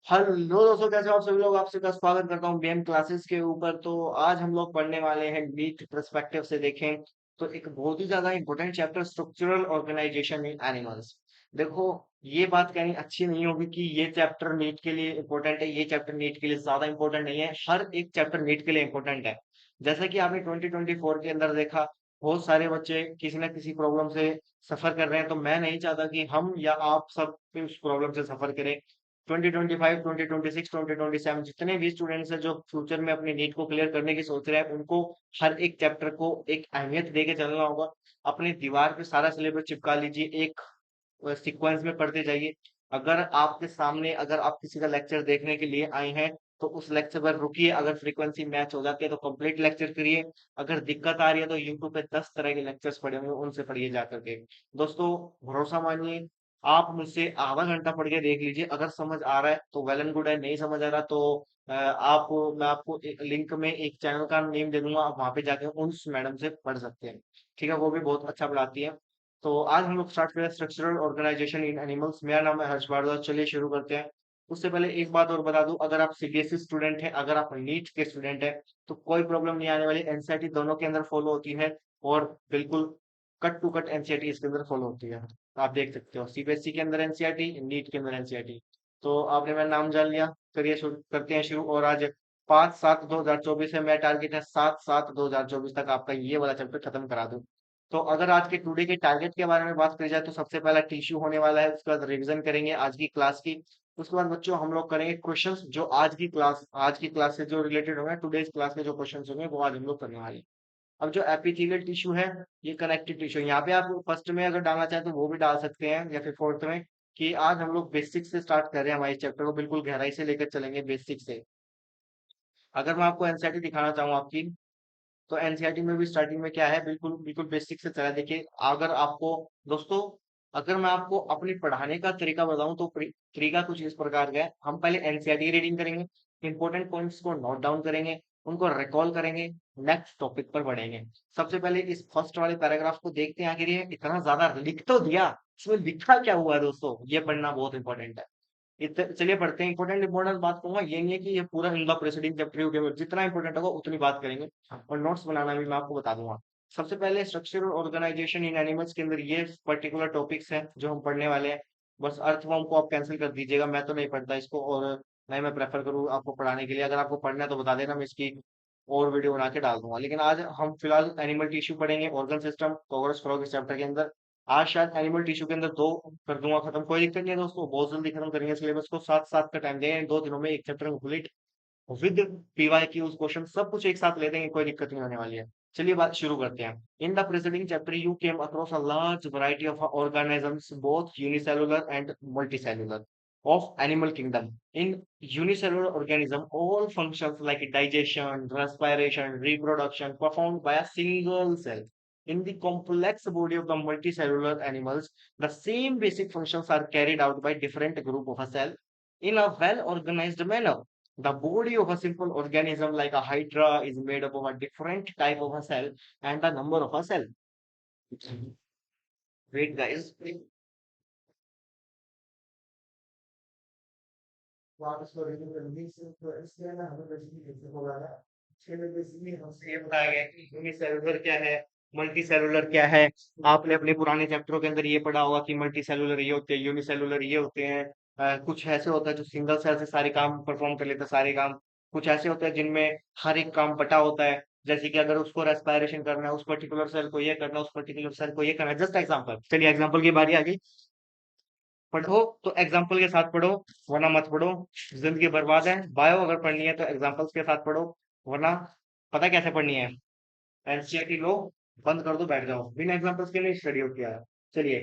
Hello दोस्तों, कैसे हो आप सभी लोग। आपसे का स्वागत करता हूँ गेम क्लासेस के ऊपर। तो आज हम लोग पढ़ने वाले हैं नीट पर्सपेक्टिव से देखें तो एक बहुत ही ज्यादा इंपॉर्टेंट चैप्टर, स्ट्रक्चरल ऑर्गेनाइजेशन इन एनिमल्स। देखो, ये बात कहनी अच्छी नहीं होगी कि ये चैप्टर नीट के लिए इंपॉर्टेंट है, ये चैप्टर नीट के लिए ज्यादा इंपॉर्टेंट नहीं है। हर एक चैप्टर नीट के लिए इंपॉर्टेंट है। जैसा कि आपने 2024 के अंदर देखा, बहुत सारे बच्चे किसी ना किसी प्रॉब्लम से सफर कर रहे हैं। तो मैं नहीं चाहता कि हम या आप सब भी उस प्रॉब्लम से सफर करें। 2025, 2026, 2027 जितने भी स्टूडेंट्स हैं जो फ्यूचर में अपनी नीट को क्लियर करने की सोच रहे हैं, उनको हर एक चैप्टर को एक अहमियत देके चलना होगा। अपनी दीवार पे सारा सिलेबस चिपका लीजिए, एक सीक्वेंस में पढ़ते जाइए। अगर आपके सामने, अगर आप किसी का लेक्चर देखने के लिए आए हैं तो उस लेक्चर पर रुकिए। अगर फ्रीक्वेंसी मैच हो जाती है तो कंप्लीट लेक्चर करिए। अगर दिक्कत आ रही है तो यूट्यूब पे 10 तरह के लेक्चर्स पड़े होंगे, उनसे पढ़िए जा करके। दोस्तों, भरोसा मानिए, आप मुझसे आधा घंटा पढ़ के देख लीजिए। अगर समझ आ रहा है तो वेल एंड गुड है, नहीं समझ आ रहा तो आप मैं आपको एक लिंक में एक चैनल का नेम दे दूंगा, आप वहां पे जाके उस मैडम से पढ़ सकते हैं। ठीक है, वो भी बहुत अच्छा पढ़ाती है। तो आज हम लोग स्टार्ट करें स्ट्रक्चरल ऑर्गेनाइजेशन इन एनिमल्स। मेरा नाम है हर्ष भारद्वाज, चलिए शुरू करते हैं। उससे पहले एक बात और बता दूं, अगर आप सीबीएसई स्टूडेंट हैं, अगर आप नीट के स्टूडेंट हैं, तो कोई प्रॉब्लम नहीं आने वाली। एनसीईआरटी दोनों के अंदर फॉलो होती है और बिल्कुल कट टू कट एनसीईआरटी इसके अंदर फॉलो होती है। तो आप देख सकते हो, सीबीएसई के अंदर एनसीईआरटी, नीट के अंदर एनसीईआरटी। तो आपने मेरा नाम जान लिया, करिए शुरू करते हैं शुरू। और आज 5/7/2024 है, मेरा टारगेट है 7/7/2024 तक आपका ये वाला चैप्टर खत्म करा दूं। तो अगर आज के टुडे के टारगेट के बारे में बात करी जाए तो सबसे पहला टिश्यू होने वाला है, उसके बाद रिवीजन करेंगे आज की क्लास की। उसके बाद बच्चों हम लोग करेंगे क्वेश्चंस, जो आज की क्लास से जो रिलेटेड होंगे, टुडेज क्लास के जो क्वेश्चंस होंगे वो आज हम लोग करने वाले हैं। अब जो एपिथेलियल टिश्यू है, ये कनेक्टिव टिश्यू है। यहाँ पे आप फर्स्ट में अगर डालना चाहें तो वो भी डाल सकते हैं, या फिर फोर्थ में। कि आज हम लोग बेसिक से स्टार्ट कर रहे हैं, हमारे चैप्टर को बिल्कुल गहराई से लेकर चलेंगे, बेसिक से। अगर मैं आपको एनसीईआरटी दिखाना चाहूँ आपकी, तो एनसीईआरटी में भी स्टार्टिंग में क्या है, बिल्कुल बिल्कुल बेसिक से चला। देखिए, अगर आपको, दोस्तों, अगर मैं आपको अपनी पढ़ाने का तरीका बताऊं तो तरीका कुछ इस प्रकार का है। हम पहले एनसीईआरटी रीडिंग करेंगे, इंपॉर्टेंट पॉइंट्स को नोट डाउन करेंगे, उनको रिकॉल करेंगे, नेक्स्ट टॉपिक पर बढ़ेंगे। सबसे पहले इस फर्स्ट वाले पैराग्राफ को देखते हैं। आखिर ये इतना ज्यादा लिख तो दिया, इसमें लिखा क्या हुआ है दोस्तों, ये पढ़ना बहुत इंपॉर्टेंट है। चलिए पढ़ते हैं। इंपॉर्टेंट इंपॉर्टेंट बात कहूंगा ये नहीं है कि ये पूरा इन द प्रेसिडिंग चैप्टर के जितना इंपॉर्टेंट होगा उतनी बात करेंगे। और नोट्स बनाना भी मैं आपको बता दूंगा। सबसे पहले स्ट्रक्चरल ऑर्गेनाइजेशन इन एनिमल्स के अंदर ये पर्टिकुलर टॉपिक्स हैं जो हम पढ़ने वाले हैं। बस अर्थवर्म को आप कैंसिल कर दीजिएगा, मैं तो नहीं पढ़ता इसको, और नहीं मैं प्रेफर करूँ आपको पढ़ाने के लिए। अगर आपको पढ़ना है तो बता देना, मैं इसकी और वीडियो बना के डाल दूंगा। लेकिन आज हम फिलहाल एनिमल टिश्यू पढ़ेंगे, ऑर्गन सिस्टम, कोगरस फ्रॉग इस चैप्टर के अंदर। आज शायद एनिमल टिश्यू के अंदर दो कर दूंगा खत्म, कोई दिक्कत नहीं है दोस्तों, बहुत जल्दी खत्म करेंगे सिलेबस को। 7 7 का टाइम देंगे, 2 दिनों में एक chapter complete with PYQs question सब कुछ एक साथ ले देंगे, कोई दिक्कत नहीं होने वाली है। चलिए बात शुरू करते हैं। In the presiding chapter you came across a large variety of organisms, both unicellular and multicellular, of animal kingdom. In unicellular organism, all functions like digestion, respiration, reproduction performed by a single cell. In the complex body of the multicellular animals, the same basic functions are carried out by different group of a cell in a well-organized manner. The body of a simple organism like a hydra is made up of a different type of a cell and the number of a cell. Wait guys, वापस को review कर ली। तो इसके अंदर हमें basically देखने को मिला है, इसके अंदर बेसिकली हमसे ये बताया गया कि यूनिसेलुलर क्या है, मल्टी सेलुलर क्या है। आपने अपने पुराने चैप्टरों के अंदर ये पढ़ा होगा कि मल्टी सेलुलर ये होते हैं, यूनिसेलुलर ये होते हैं। कुछ ऐसे होता है जो सिंगल सेल से सारे काम परफॉर्म कर लेते हैं, सारे काम। कुछ ऐसे होते हैं जिनमें हर एक काम बटा होता है। जैसे कि अगर उसको रेस्पिरेशन करना है, उस पर्टिकुलर सेल को ये करना है, उस पर्टिकुलर सेल को ये करना है। जस्ट एग्जांपल, चलिए एग्जांपल की बारी आ गई। पढ़ो तो एग्जाम्पल के साथ पढ़ो, वरना मत पढ़ो, जिंदगी बर्बाद है। बायो अगर पढ़नी है तो एग्जाम्पल्स के साथ पढ़ो, वरना पता कैसे पढ़नी है, एनसीईआरटी लो, बंद कर दो, बैठ जाओ, बिना एग्जाम्पल्स के नहीं स्टडी होती है। चलिए,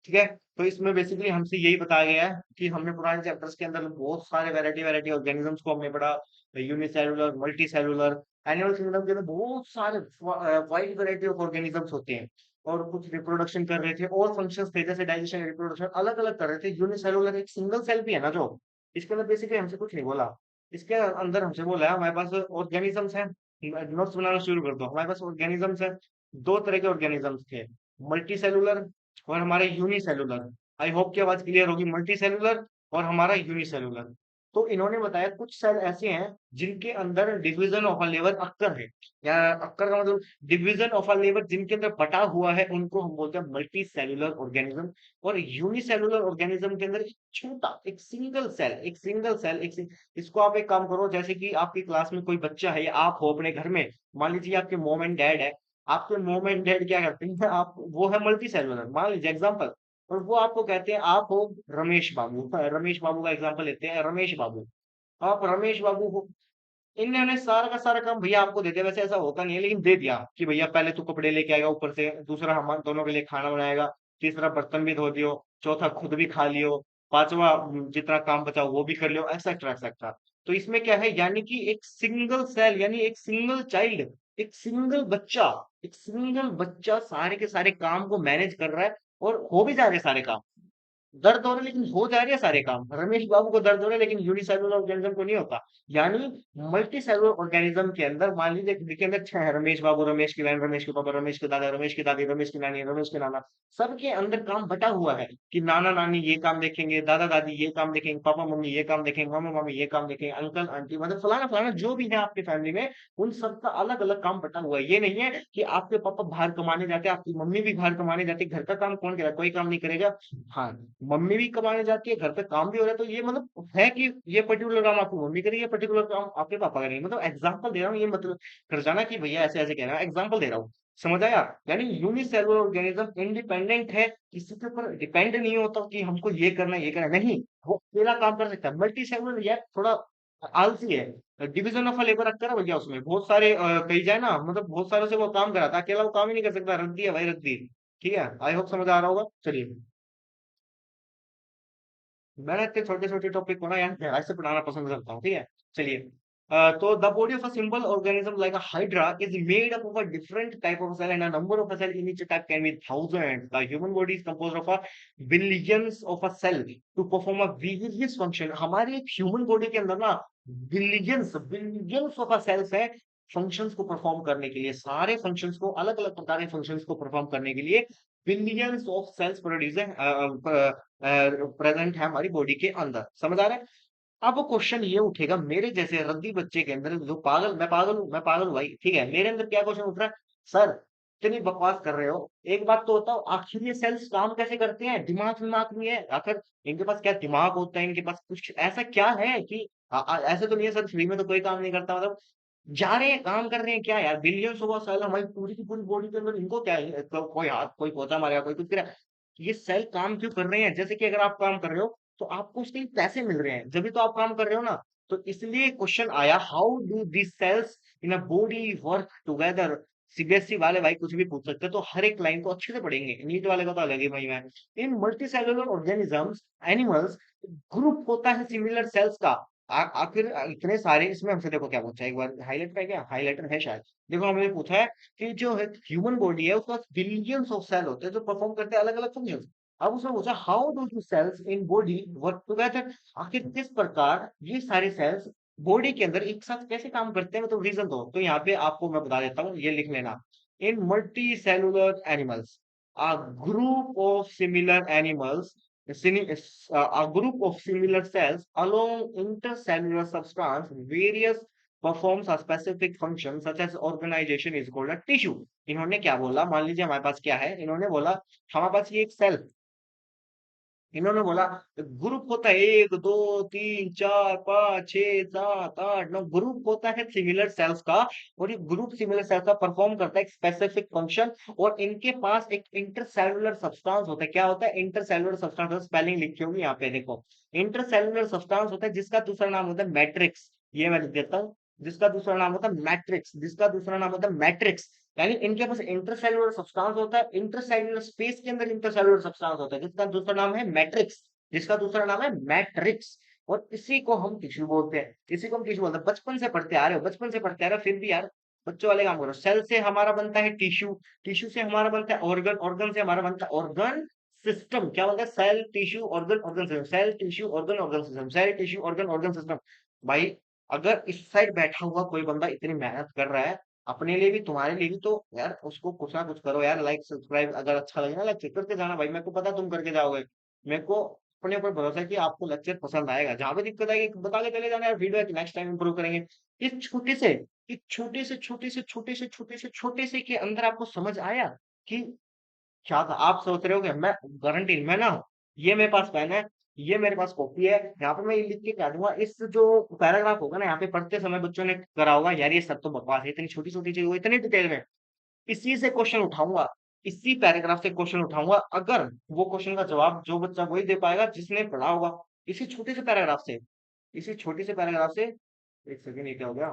ठीक है। तो इसमें बेसिकली हमसे यही बताया गया है कि हमने पुराने चैप्टर्स के अंदर बहुत सारे वैरायटी वैरायटी ऑर्गेनिजम्स को हमने पढ़ा, unicellular, multi cellular. Animal kingdom के अंदर बहुत सारे वाइड वैरायटी ऑफ ऑर्गेनिजम्स होते हैं, और कुछ रिप्रोडक्शन कर रहे थे, और फंक्शंस थे जैसे डाइजेशन, रिप्रोडक्शन, अलग अलग कर रहे थे। यूनिसेलुलर एक सिंगल सेल भी है ना जो, इसके अंदर बेसिकली हमसे कुछ नहीं बोला। इसके अंदर हमसे बोला है हमारे पास ऑर्गेनिजम्स हैं। नोट्स बनाना शुरू कर दो। हमारे पास ऑर्गेनिजम्स है, दो तरह के ऑर्गेनिजम्स थे, मल्टी सेलुलर और हमारे यूनिसेलुलर। आई होप की आवाज क्लियर होगी, मल्टी सेलुलर और हमारा यूनिसेलुलर। तो इन्होंने बताया कुछ सेल ऐसे हैं जिनके अंदर division of a labour occur है, या अक्कर का मतलब डिवीजन ऑफ अ लेबर जिनके अंदर बटा हुआ है, उनको हम बोलते हैं मल्टी सेलुलर ऑर्गेनिज्म। और यूनिसेलुलर ऑर्गेनिज्म के अंदर एक छोटा एक सिंगल सेल इसको आप एक काम करो, जैसे कि आपकी क्लास में कोई बच्चा है या आप हो अपने घर में, मान लीजिए आपके मॉम एंड डैड है। आपके मॉम एंड डैड क्या करते हैं, आप वो है मल्टी सेलुलर, मान लीजिए एग्जाम्पल, और वो आपको कहते हैं आप हो रमेश बाबू। रमेश बाबू का एग्जाम्पल लेते हैं, रमेश बाबू, आप रमेश बाबू हो। इन्होंने सारा का सारा काम भैया आपको दे दिया, वैसे ऐसा होता नहीं है लेकिन दे दिया कि भैया पहले तू कपड़े लेके आएगा, ऊपर से दूसरा हम दोनों के लिए खाना बनाएगा, तीसरा बर्तन भी धो दियो, चौथा खुद भी खा लियो, पांचवा जितना काम बचा वो भी कर लियो, एक्सेट्रा एक्सेट्रा। तो इसमें क्या है, यानी कि एक सिंगल सेल, यानी एक सिंगल चाइल्ड, एक सिंगल बच्चा सारे के सारे काम को मैनेज कर रहा है, और हो भी जा रहे हैं सारे काम। दर्द हो रहा है लेकिन हो जा रहे हैं सारे काम। रमेश बाबू को दर्द हो रहा है लेकिन यूनिसेलुलर ऑर्गेनिज्म को नहीं होता। यानी मल्टी सेलुलर ऑर्गेनिज्म के अंदर मान लीजिए के अंदर छह है, रमेश बाबू, रमेश की बहन, रमेश के पापा, रमेश के दादा, रमेश की दादी, रमेश की नानी, रमेश के नाना, सबके अंदर काम बटा हुआ है कि नाना नानी ये काम देखेंगे, दादा दादी ये काम देखेंगे, पापा मम्मी ये काम देखेंगे, मामा मामी ये काम देखेंगे, अंकल आंटी, मतलब फलाना फलाना जो भी है आपकी फैमिली में, उन सबका अलग अलग काम बटा हुआ है। ये नहीं है कि आपके पापा बाहर कमाने जाते हैं, आपकी मम्मी भी बाहर कमाने जाती है, घर का काम कौन करेगा, कोई काम नहीं करेगा। हाँ, मम्मी भी कमाने जाती है, घर पे काम भी हो रहा है, तो ये मतलब है कि ये पर्टिकुलर काम आपकी मम्मी करेगी, ये पर्टिकुलर काम आपके पापा करेंगे। मतलब एग्जांपल दे रहा हूँ, ये मतलब कर जाना कि भैया ऐसे ऐसे कह रहा है, एग्जांपल दे रहा हूँ। समझ आया? यानी यूनिसेलुलर ऑर्गेनिज्म इंडिपेंडेंट है, किसी के ऊपर डिपेंड नहीं होता कि हमको ये करना है ये करना है। नहीं, वो अकेला काम कर सकता है। मल्टी सेलुलर यार थोड़ा आलसी है, डिवीजन ऑफ लेबर रखता है ना भैया, उसमें बहुत सारे कही जाए ना, मतलब बहुत सारों से वो काम कराता है, अकेला वो काम ही नहीं कर सकता, रख दिया भाई, रख दी। ठीक है, आई होप समझ आ रहा होगा। चलिए, मैंने इतने छोटे छोटे टॉपिक को ना यार गहराई से पढ़ाना पसंद करता हूँ। ठीक है, चलिए। तो the body of a simple organism like a hydra is made up of a different type of cell and a number of a cell in each type can be thousand. The human body is composed of a billions of a cell to perform a various function. हमारी एक human body के अंदर ना billions billions of a cells है, functions को perform करने के लिए, सारे फंक्शंस को, अलग अलग प्रकार के फंक्शंस को परफॉर्म करने के लिए billions of sales produce present है हमारी बॉडी के अंदर। समझ आ रहा है? अब वो क्वेश्चन ये उठेगा मेरे जैसे रद्दी बच्चे के अंदर, जो पागल, मैं पागल हूँ भाई, ठीक है, मेरे अंदर क्या क्वेश्चन उठ रहा है, सर इतनी बकवास कर रहे हो, एक बात तो बताओ, आखिर ये सेल्स काम कैसे करते हैं, दिमाग दिमाग नहीं है आखिर, इनके पास क्या दिमाग होता है, इनके पास कुछ ऐसा क्या है कि ऐसे तो नहीं है सर, फ्री में तो कोई काम नहीं करता, मतलब जा रहे हैं काम कर रहे हैं क्या यार, बिलियंस ऑफ सेल हमारी पूरी की पूरी बॉडी के अंदर, इनको क्या है, कोई हाथ, कोई पोछा मारेगा, कोई कुछ करेगा, ये सेल काम क्यों कर रहे हैं? जैसे कि अगर आप काम कर रहे हो तो आपको उसके लिए पैसे मिल रहे हैं, जब भी तो आप काम कर रहे हो ना। तो इसलिए क्वेश्चन आया, how do this cells in a body work together. CBSE वाले भाई कुछ भी पूछ सकते हैं, तो हर एक लाइन को अच्छे से पढ़ेंगे, नीट वाले का तो अलग ही भाई मैं। In multicellular organisms, animals, group होता है सिमिलर सेल्स का। आखिर इतने सारे, इसमें हमसे देखो क्या पूछा है, एक बार हाईलाइट है, क्या हाईलाइटर है शायद। देखो हमने पूछा है कि जो ह्यूमन बॉडी है उसके पास बिलियंस ऑफ सेल होते हैं जो परफॉर्म करते हैं अलग अलग फंक्शन। अब उसने पूछा how do the cells in body work together, आखिर किस प्रकार ये सारे सेल्स बॉडी के अंदर एक साथ कैसे काम करते हैं, मतलब रीजन दो। तो यहाँ पे आपको मैं बता देता हूँ, ये लिख लेना। In multicellular animals, a group of similar animals, a group of similar cells along intercellular substance, various performs a specific function such as organization is called a tissue। इन्होंने क्या बोला, मान लीजिए हमारे पास क्या है, इन्होंने बोला हमारे पास ये एक सेल, इन्होंने बोला ग्रुप होता है एक दो तीन चार पाँच छह सात आठ नौ, ग्रुप होता है सिमिलर सेल्स का, और ये ग्रुप सिमिलर सेल्स का परफॉर्म करता है एक स्पेसिफिक फंक्शन। और इनके पास एक इंटरसेलुलर सब्सटेंस होता है, क्या होता है इंटरसेलुलर सब्सटेंस, स्पेलिंग लिखी होगी यहाँ पे देखो। इंटरसेलुलर सब्सटेंस होता है जिसका दूसरा नाम होता है मैट्रिक्स, ये मैं लिख देता हूँ, जिसका दूसरा नाम होता है मैट्रिक्स, जिसका दूसरा नाम होता है मैट्रिक्स। यानी इनके पास इंटरसेलुलर सब्सटेंस होता है, इंटरसेलुलर स्पेस के अंदर इंटरसेलुलर सब्सटेंस होता है जिसका दूसरा नाम है मैट्रिक्स, जिसका दूसरा नाम है मैट्रिक्स। और इसी को हम टिश्यू बोलते हैं, इसी को हम टिश्यू बोलते हैं। बचपन से पढ़ते आ रहे हो, बचपन से पढ़ते आ रहे हो, फिर भी यार बच्चों वाले काम करो। सेल से हमारा बनता है टिश्यू, टिश्यू से हमारा बनता है ऑर्गन, ऑर्गन से हमारा बनता है ऑर्गन सिस्टम। क्या बनता है? Cell tissue organ organ system, cell tissue organ organ system, cell tissue organ organ system. भाई अगर इस साइड बैठा हुआ कोई बंदा इतनी मेहनत कर रहा है अपने लिए भी तुम्हारे लिए भी, तो यार उसको कुछ ना कुछ करो यार, लाइक सब्सक्राइब, अगर अच्छा लगे ना लाइक करके जाना भाई, मेरे को पता तुम करके जाओगे। मेरे को अपने ऊपर भरोसा है कि आपको लेक्चर पसंद आएगा। जहाँ पे दिक्कत आएगी बता के चले जाना यार, फीडबैक नेक्स्ट टाइम इंप्रूव करेंगे। इस छोटे से इस छोटे से छोटे से छोटे से छोटे से छोटे से के अंदर आपको समझ आया कि क्या था? आप सोच रहे हो कि मैं गारंटी मैं ना ये मेरे पास पेन है, ये मेरे पास कॉपी है, यहाँ पे मैं ये लिख के क्या दूंगा, इस जो पैराग्राफ होगा ना यहाँ पे पढ़ते समय बच्चों ने करा होगा यार ये सब तो बकवास है, इतनी छोटी छोटी चीज इतनी डिटेल में इसी से क्वेश्चन उठाऊंगा, इसी पैराग्राफ से क्वेश्चन उठाऊंगा, अगर वो क्वेश्चन का जवाब जो बच्चा वही दे पाएगा जिसने पढ़ा होगा, इसी छोटे से पैराग्राफ से, इसी छोटी से पैराग्राफ से। एक सेकंड, ये क्या हो गया?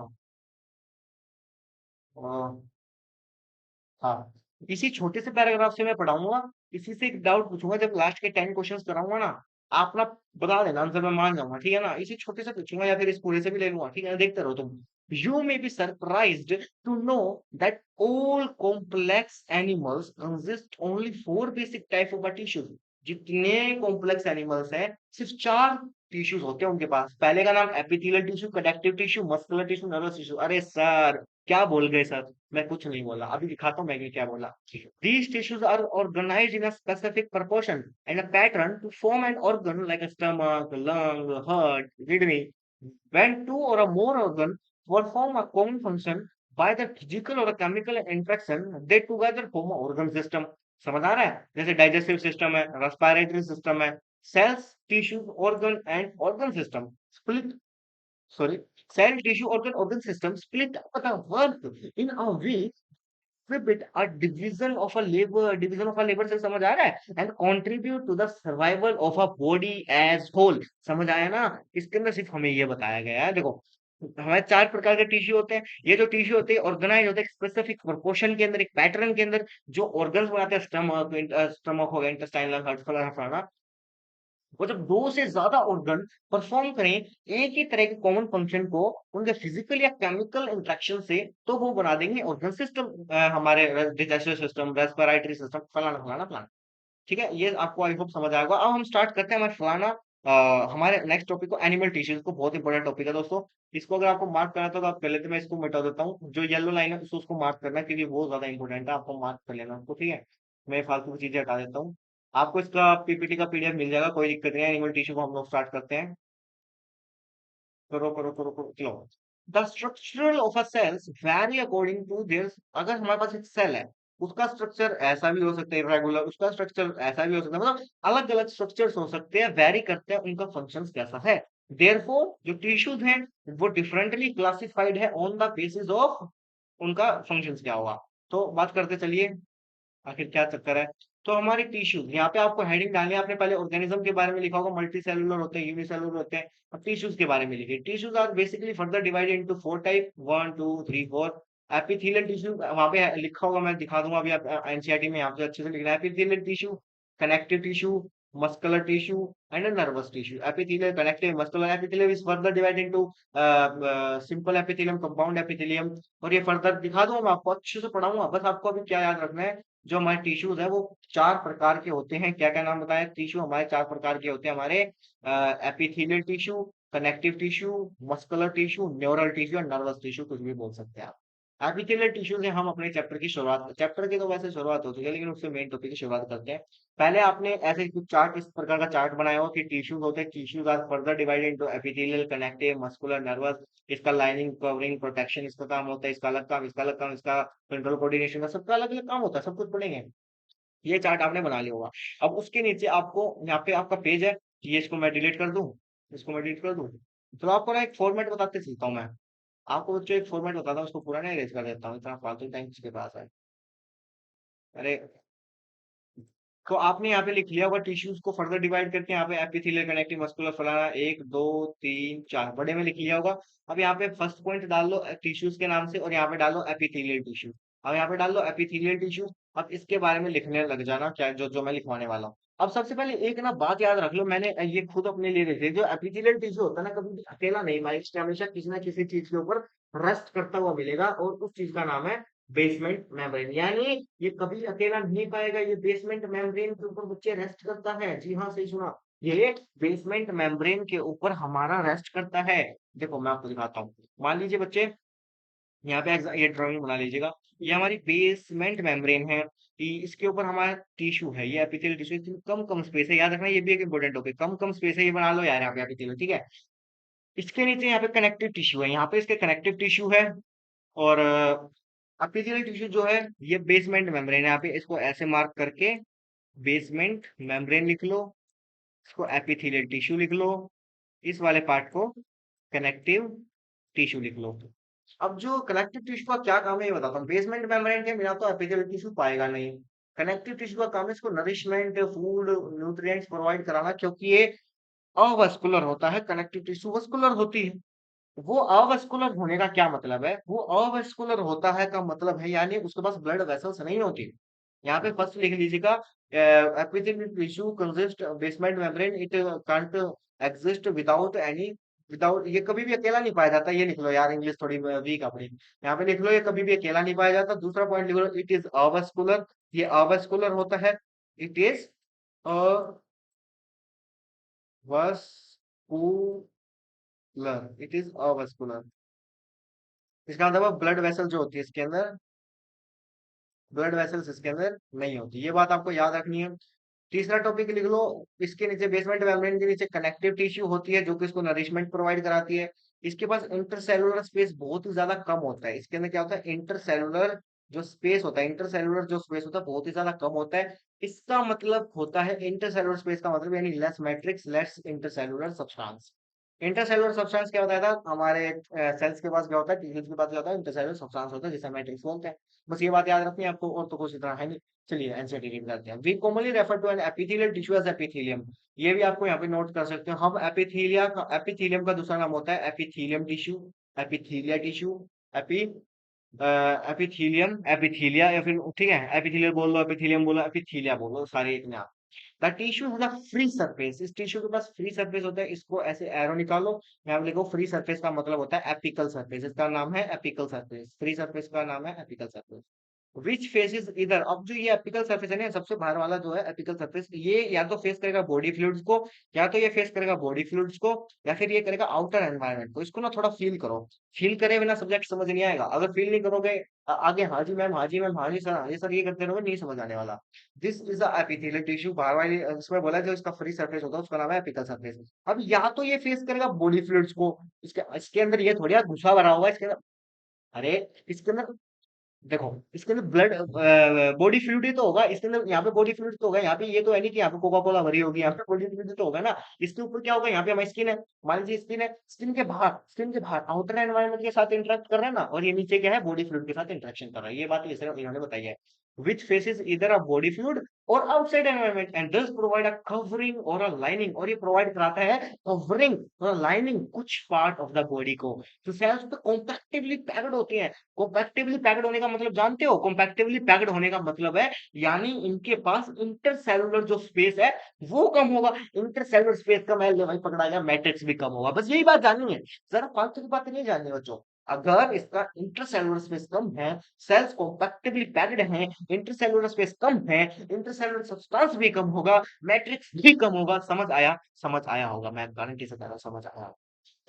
हाँ, इसी छोटे से पैराग्राफ से मैं पढ़ाऊंगा, इसी से एक डाउट पूछूंगा, जब लास्ट के 10 क्वेश्चंस कराऊंगा ना, आप ना बता देना आंसर, मैं मान जाऊंगा, ठीक है ना? इसी छोटे से पूछूंगा या फिर इस पूरे से भी ले लूंगा, ठीक है? देखते रहो तुम। You may be surprised to know that all complex animals consist only 4 basic type of tissues. जितने कॉम्प्लेक्स एनिमल्स हैं सिर्फ 4 टिश्यूज होते हैं उनके पास। पहले का नाम epithelial tissue, connective tissue, muscular tissue, nervous tissue. अरे सर क्या बोल गए सर? मैं कुछ नहीं बोला, अभी दिखाता हूँ मैं क्या बोला। These tissues are organized in a specific proportion and a pattern to form an organ like a stomach, lung, heart, kidney. When two or a more organs perform a common function by the physical or a chemical interaction, they together form an organ system. समझ आ रहा है? जैसे digestive system है, respiratory system है, cells, tissue, organ and organ system split, sorry, cell tissue organ system split up the work in a way bit a division of a labor से समझ आ रहा है, and contribute to the survival of a body as whole। समझ आया ना? इसके अंदर सिर्फ हमें ये बताया गया है, देखो हमारे 4 प्रकार के टिश्यू होते हैं। ये जो टिश्यू होते हैं ऑर्गेनाइज होते हैं स्पेसिफिक प्रोपोर्शन के अंदर, एक पैटर्न के अंदर, जो ऑर्गन्स बनाते हैं, स्टमक हो गया, इंटेस्टाइनल, हार्ट, फलाना, वो जब 2 से ज्यादा ऑर्गन परफॉर्म करें एक ही तरह के कॉमन फंक्शन को उनके फिजिकल या केमिकल इंटरेक्शन से, तो वो बना देंगे ऑर्गन सिस्टम, हमारे डाइजेस्टिव सिस्टम, रेस्पिरेटरी सिस्टम, फलाना फलाना फलाना। ठीक है, ये आपको आई होप समझ आएगा। अब हम स्टार्ट करते हैं हमारे फलाना हमारे नेक्स्ट टॉपिक को, एनिमल टिश्यूज को। बहुत इंपॉर्टेंट टॉपिक है दोस्तों। इसको अगर आपको मार्क करना था तो आप कर लेते, मैं इसको मिटा देता हूँ, जो येलो लाइन है उसको मार्क करना है, क्योंकि वो ज्यादा इंपॉर्टेंट है, आपको मार्क कर लेना उसको, ठीक है? मैं फालतू की चीजें हटा देता हूँ। आपको इसका पीपीटी का पीडीएफ मिल जाएगा, कोई दिक्कत नहीं है। एनिमल टिश्यू को हम लोग स्टार्ट करते हैं। करो करो करो करो, चलो। The structural of a cells vary according to their. अगर हमारे पास एक सेल है, उसका स्ट्रक्चर ऐसा भी हो सकता है इरेगुलर, उसका स्ट्रक्चर ऐसा भी हो सकता है, मतलब अलग अलग स्ट्रक्चर्स हो सकते हैं, वैरी करते हैं उनका फंक्शंस कैसा है। देयरफॉर जो टिश्यूज हैं वो डिफरेंटली क्लासिफाइड है ऑन द बेसिस ऑफ उनका फंक्शंस क्या होगा। तो बात करते चलिए आखिर क्या चक्कर है। तो हमारे टिश्यूज, यहाँ पे आपको हेडिंग डालनी है, आपने पहले ऑर्गेनिज्म के बारे में लिखा होगा, मल्टी सेलुलर होते हैं, यूनिसेलुलर होते हैं। अब टिश्यूज के बारे में लिखिए। Tissues are basically further divided into 4 type, 1 2 3 4। Epithelial tissue वहां पे लिखा होगा, मैं दिखा दूंगा अभी, आप एनसीईआरटी में यहाँ पे अच्छे से लिखना है। Epithelial tissue, connective tissue, muscular tissue and nervous tissue. Epithelial, connective, muscular. Epithelium is further divided into simple epithelium, compound epithelium. और ये फर्दर दिखा दूंगा, मैं आपको अच्छे से पढ़ाऊंगा, बस आपको अभी क्या याद रखना है, जो हमारे टिश्यूज है वो 4 प्रकार के होते हैं। क्या क्या नाम बताया? टिश्यू हमारे 4 प्रकार के होते हैं हमारे, epithelial tissue, connective tissue, muscular tissue, neural tissue और नर्वस टिश्यू, कुछ भी बोल सकते हैं आप। एपिथेलियल टिश्यू से हम अपने चैप्टर की शुरुआत, चैप्टर की तो वैसे शुरुआत हो चुकी है, लेकिन उससे मेन टॉपिक की शुरुआत करते हैं। पहले आपने ऐसे कुछ चार्ट, इस प्रकार का चार्ट बनाया हो कि टिश्यूज होते हैं, tissues are further divided into epithelial, connective, muscular, nervous. इसका लाइनिंग, कवरिंग, प्रोटेक्शन इसका काम होता है, इसका अलग काम, इसका अलग काम, इसका कंट्रोल कोऑर्डिनेशन का, सबका अलग अलग काम होता है, सब कुछ पढ़ेंगे। ये चार्ट आपने बना लिया होगा। अब उसके नीचे आपको यहाँ पे आपका पेज है, ये इसको मैं डिलीट कर दूं, इसको मैं डिलीट कर दूं। तो आपको ना एक फॉर्मेट बताते चलता हूँ मैं, आपको बच्चों एक फॉर्मेट बताता हूँ, उसको पूरा नहीं अरेंज कर देता हूँ, इतना फालतू टाइम किसके पास है? अरे, तो आपने यहाँ पे लिख लिया होगा टिश्यूज को फर्दर डिवाइड करके, यहाँ पे एपिथेलियल, कनेक्टिव, मस्कुलर, फलाना, 1 2 3 4 बड़े में लिख लिया होगा। अब यहाँ पे फर्स्ट पॉइंट डाल लो टिश्यूज के नाम से, और यहाँ पे डालो एपिथेलियल टिश्यू। अब यहाँ पे डाल लो एपिथेलियल टिश्यू। अब इसके बारे में लिखने लग जाना, क्या जो जो मैं लिखवाने वाला हूँ। अब सबसे पहले एक ना बात याद रख लो, मैंने ये खुद अपने लिए देखी, जो एपिथेलियल टिश्यू होता है ना, कभी भी अकेला नहीं, हमेशा किसी ना किसी चीज के ऊपर रेस्ट करता हुआ मिलेगा, और उस चीज का नाम है बेसमेंट मेम्ब्रेन। यानी ये कभी अकेला नहीं पाएगा, ये बेसमेंट मेम्ब्रेन के ऊपर बच्चे रेस्ट करता है। जी हाँ, सही सुना, ये बेसमेंट मेम्ब्रेन के ऊपर हमारा रेस्ट करता है। देखो मैं आपको दिखाता हूँ, मान लीजिए बच्चे, यहाँ पे ये ड्राइंग बना लीजिएगा। ये हमारी बेसमेंट मेम्ब्रेन है। इसके ऊपर हमारा टिश्यू है, ये एपिथेलियल टिश्यू, इसमें कम कम स्पेस है, याद रखना ये भी एक इंपॉर्टेंट टॉपिक, कम कम स्पेस है, ये बना लो यार यहाँ पे एपिथेलियल, ठीक है। इसके नीचे यहाँ पे कनेक्टिव टिश्यू है, यहाँ पे इसके कनेक्टिव टिश्यू है। और एपिथेलियल टिश्यू जो है ये बेसमेंट मेम्ब्रेन है, यहाँ पे इसको ऐसे मार्क करके बेसमेंट मेम्ब्रेन लिख लो, इसको एपिथेलियल टिश्यू लिख लो, इस वाले पार्ट को कनेक्टिव टिश्यू लिख लो। अब जो कनेक्टिव टिश्यू का क्या काम है ये बताता हूँ। बेसमेंट मेम्ब्रेन के बिना तो एपिथेलियल टिश्यू पाएगा नहीं। कनेक्टिव टिश्यू का काम है इसको नरिशमेंट, फूड, न्यूट्रिएंट्स प्रोवाइड कराना, क्योंकि ये अवस्कुलर होता है, कनेक्टिव टिश्यू वस्कुलर होती है। वो अवस्कुलर होने का क्या मतलब है? वो अवस्कुलर होता है का मतलब है यानी उसके पास ब्लड वेसल्स नहीं होती। यहाँ पे फर्स्ट लिख लीजिएगा, epithelial tissue consist basement membrane, it can't exist without any, without, ये कभी भी अकेला नहीं पाया जाता, ये लिख लो यार, इंग्लिश थोड़ी वीक अपनी। यहाँ पे लिख लो ये कभी भी अकेला नहीं पाया जाता। दूसरा पॉइंट लिख लो, इट इज अवस्कुलर, ये अवस्कुलर होता है। It is avascular, it is avascular. इसका मतलब ब्लड वेसल जो होती है इसके अंदर, ब्लड वेसल्स इसके अंदर नहीं होती, ये बात आपको याद रखनी है। तीसरा टॉपिक लिख लो, इसके नीचे बेसमेंट मेम्ब्रेन के नीचे कनेक्टिव टिश्यू होती है जो कि इसको नरिशमेंट प्रोवाइड कराती है। इसके पास इंटरसेलुलर स्पेस बहुत ही ज्यादा कम होता है, इसके अंदर क्या होता है, इंटरसेलुलर जो स्पेस होता है, इंटरसेलुलर जो स्पेस होता है बहुत ही ज्यादा कम होता है। इसका मतलब होता है इंटरसेलुलर स्पेस का मतलब यानी less matrix, less intercellular substance. Intercellular substance क्या होता है था हमारे सेल्स के पास, क्या होता है टिश्यूज के पास, क्या होता है इंटरसेलुलर सब्सटेंस होता है जिसे मैट्रिक्स बोलते हैं। बस ये बात याद रखनी है आपको, और तो कुछ इतना है नहीं। चलिए एनसीईआरटी रीड करते हैं। We commonly refer to an epithelial tissue as epithelium. ये भी आपको यहाँ पे नोट कर सकते हो हम, एपिथेलिया का, एपिथेलियम का दूसरा नाम होता है epithelium tissue, epithelia tissue, AP epithelium, epithelia, या फिर ठीक है एपिथेलियल बोल लो, एपिथेलियम बोलो, एपिथेलिया बोलो, सारे एक में आप। The tissue has a free surface, इस टिश्यू के पास फ्री सरफेस होता है, इसको ऐसे एरो निकालो, यहाँ पे लिखो फ्री सरफेस का मतलब होता है एपिकल सरफेस, इसका नाम है एपिकल सरफेस, फ्री सरफेस का नाम है एपिकल सरफेस। विच फेसेस इधर, अब जो ये एपिकल सरफेस है ना, सबसे बाहर वाला जो है एपिकल सरफेस, ये या तो फेस करेगा बॉडी फ्लूइड्स को, या तो ये फेस करेगा बॉडी फ्लूइड्स को, या फिर ये करेगा आउटर एनवायरनमेंट को। इसको ना थोड़ा फील करो, फील करे बिना सब्जेक्ट समझ नहीं आएगा, अगर फील नहीं करोगे आगे हाजी मैम, हाजी मैम, हाजी सर, हाजी सर ये करते रहोगे, नहीं समझ आने वाला। This is the epithelial tissue, बाहर वाली इसमें बोला जो इसका फ्री सरफेस होता है उसका नाम है एपिकल सरफेस। अब या तो ये फेस करेगा बॉडी फ्लूइड्स को, इसके इसके अंदर ये थोड़ी घुसा भरा हुआ है इसके अंदर, अरे इसके अंदर देखो, इसके अंदर ब्लड बॉडी फ्लूइड ही तो होगा इसके अंदर, यहाँ पे बॉडी फ्लूइड तो होगा, यहाँ पे ये तो है नहीं कि यहाँ पे कोका कोला भरी होगी, यहाँ पे बॉडी फ्लूइड तो होगा ना। इसके ऊपर क्या होगा, यहाँ पे हमारी स्किन है, मान लीजिए स्किन है, स्किन के बाहर आउटर एनवायरनमेंट के साथ इंटरेक्ट कर रहा है ना, और ये नीचे क्या है, बॉडी फ्लूइड के साथ इंटरेक्शन कर रहा है, ये बात इन्होंने बताई है। विच फेसेस इधर अ बॉडी फ्लूइड और आउटसाइड एनवायरनमेंट एंड दस प्रोवाइड अ कवरिंग और अ लाइनिंग, और ये प्रोवाइड कराता है कवरिंग और लाइनिंग कुछ पार्ट ऑफ द बॉडी को, जो सेल्स पे कॉम्पैक्टिवली पैक्ड होती है। कॉम्पैक्टिवली पैक्ड होने का मतलब जानते हो, कॉम्पैक्टिवली पैक्ड होने का मतलब है यानी इनके पास इंटरसेलुलर जो स्पेस है वो कम होगा, इंटरसेलुलर स्पेस कम है, ले भाई पकड़ा गया, मैट्रिक्स भी कम होगा, बस यही बात जाननी है, जरा फालतू की बातें नहीं जाननी बच्चों। अगर इसका इंटरसेलुलर स्पेस कम है, सेल्स कॉम्पैक्टिवली पैक्ड हैं, इंटरसेलुलर स्पेस कम है, इंटरसेलुलर सब्सटेंस भी कम होगा, मैट्रिक्स भी कम होगा, समझ आया? समझ आया होगा, मैं गारंटी से कह रहा हूं समझ आया।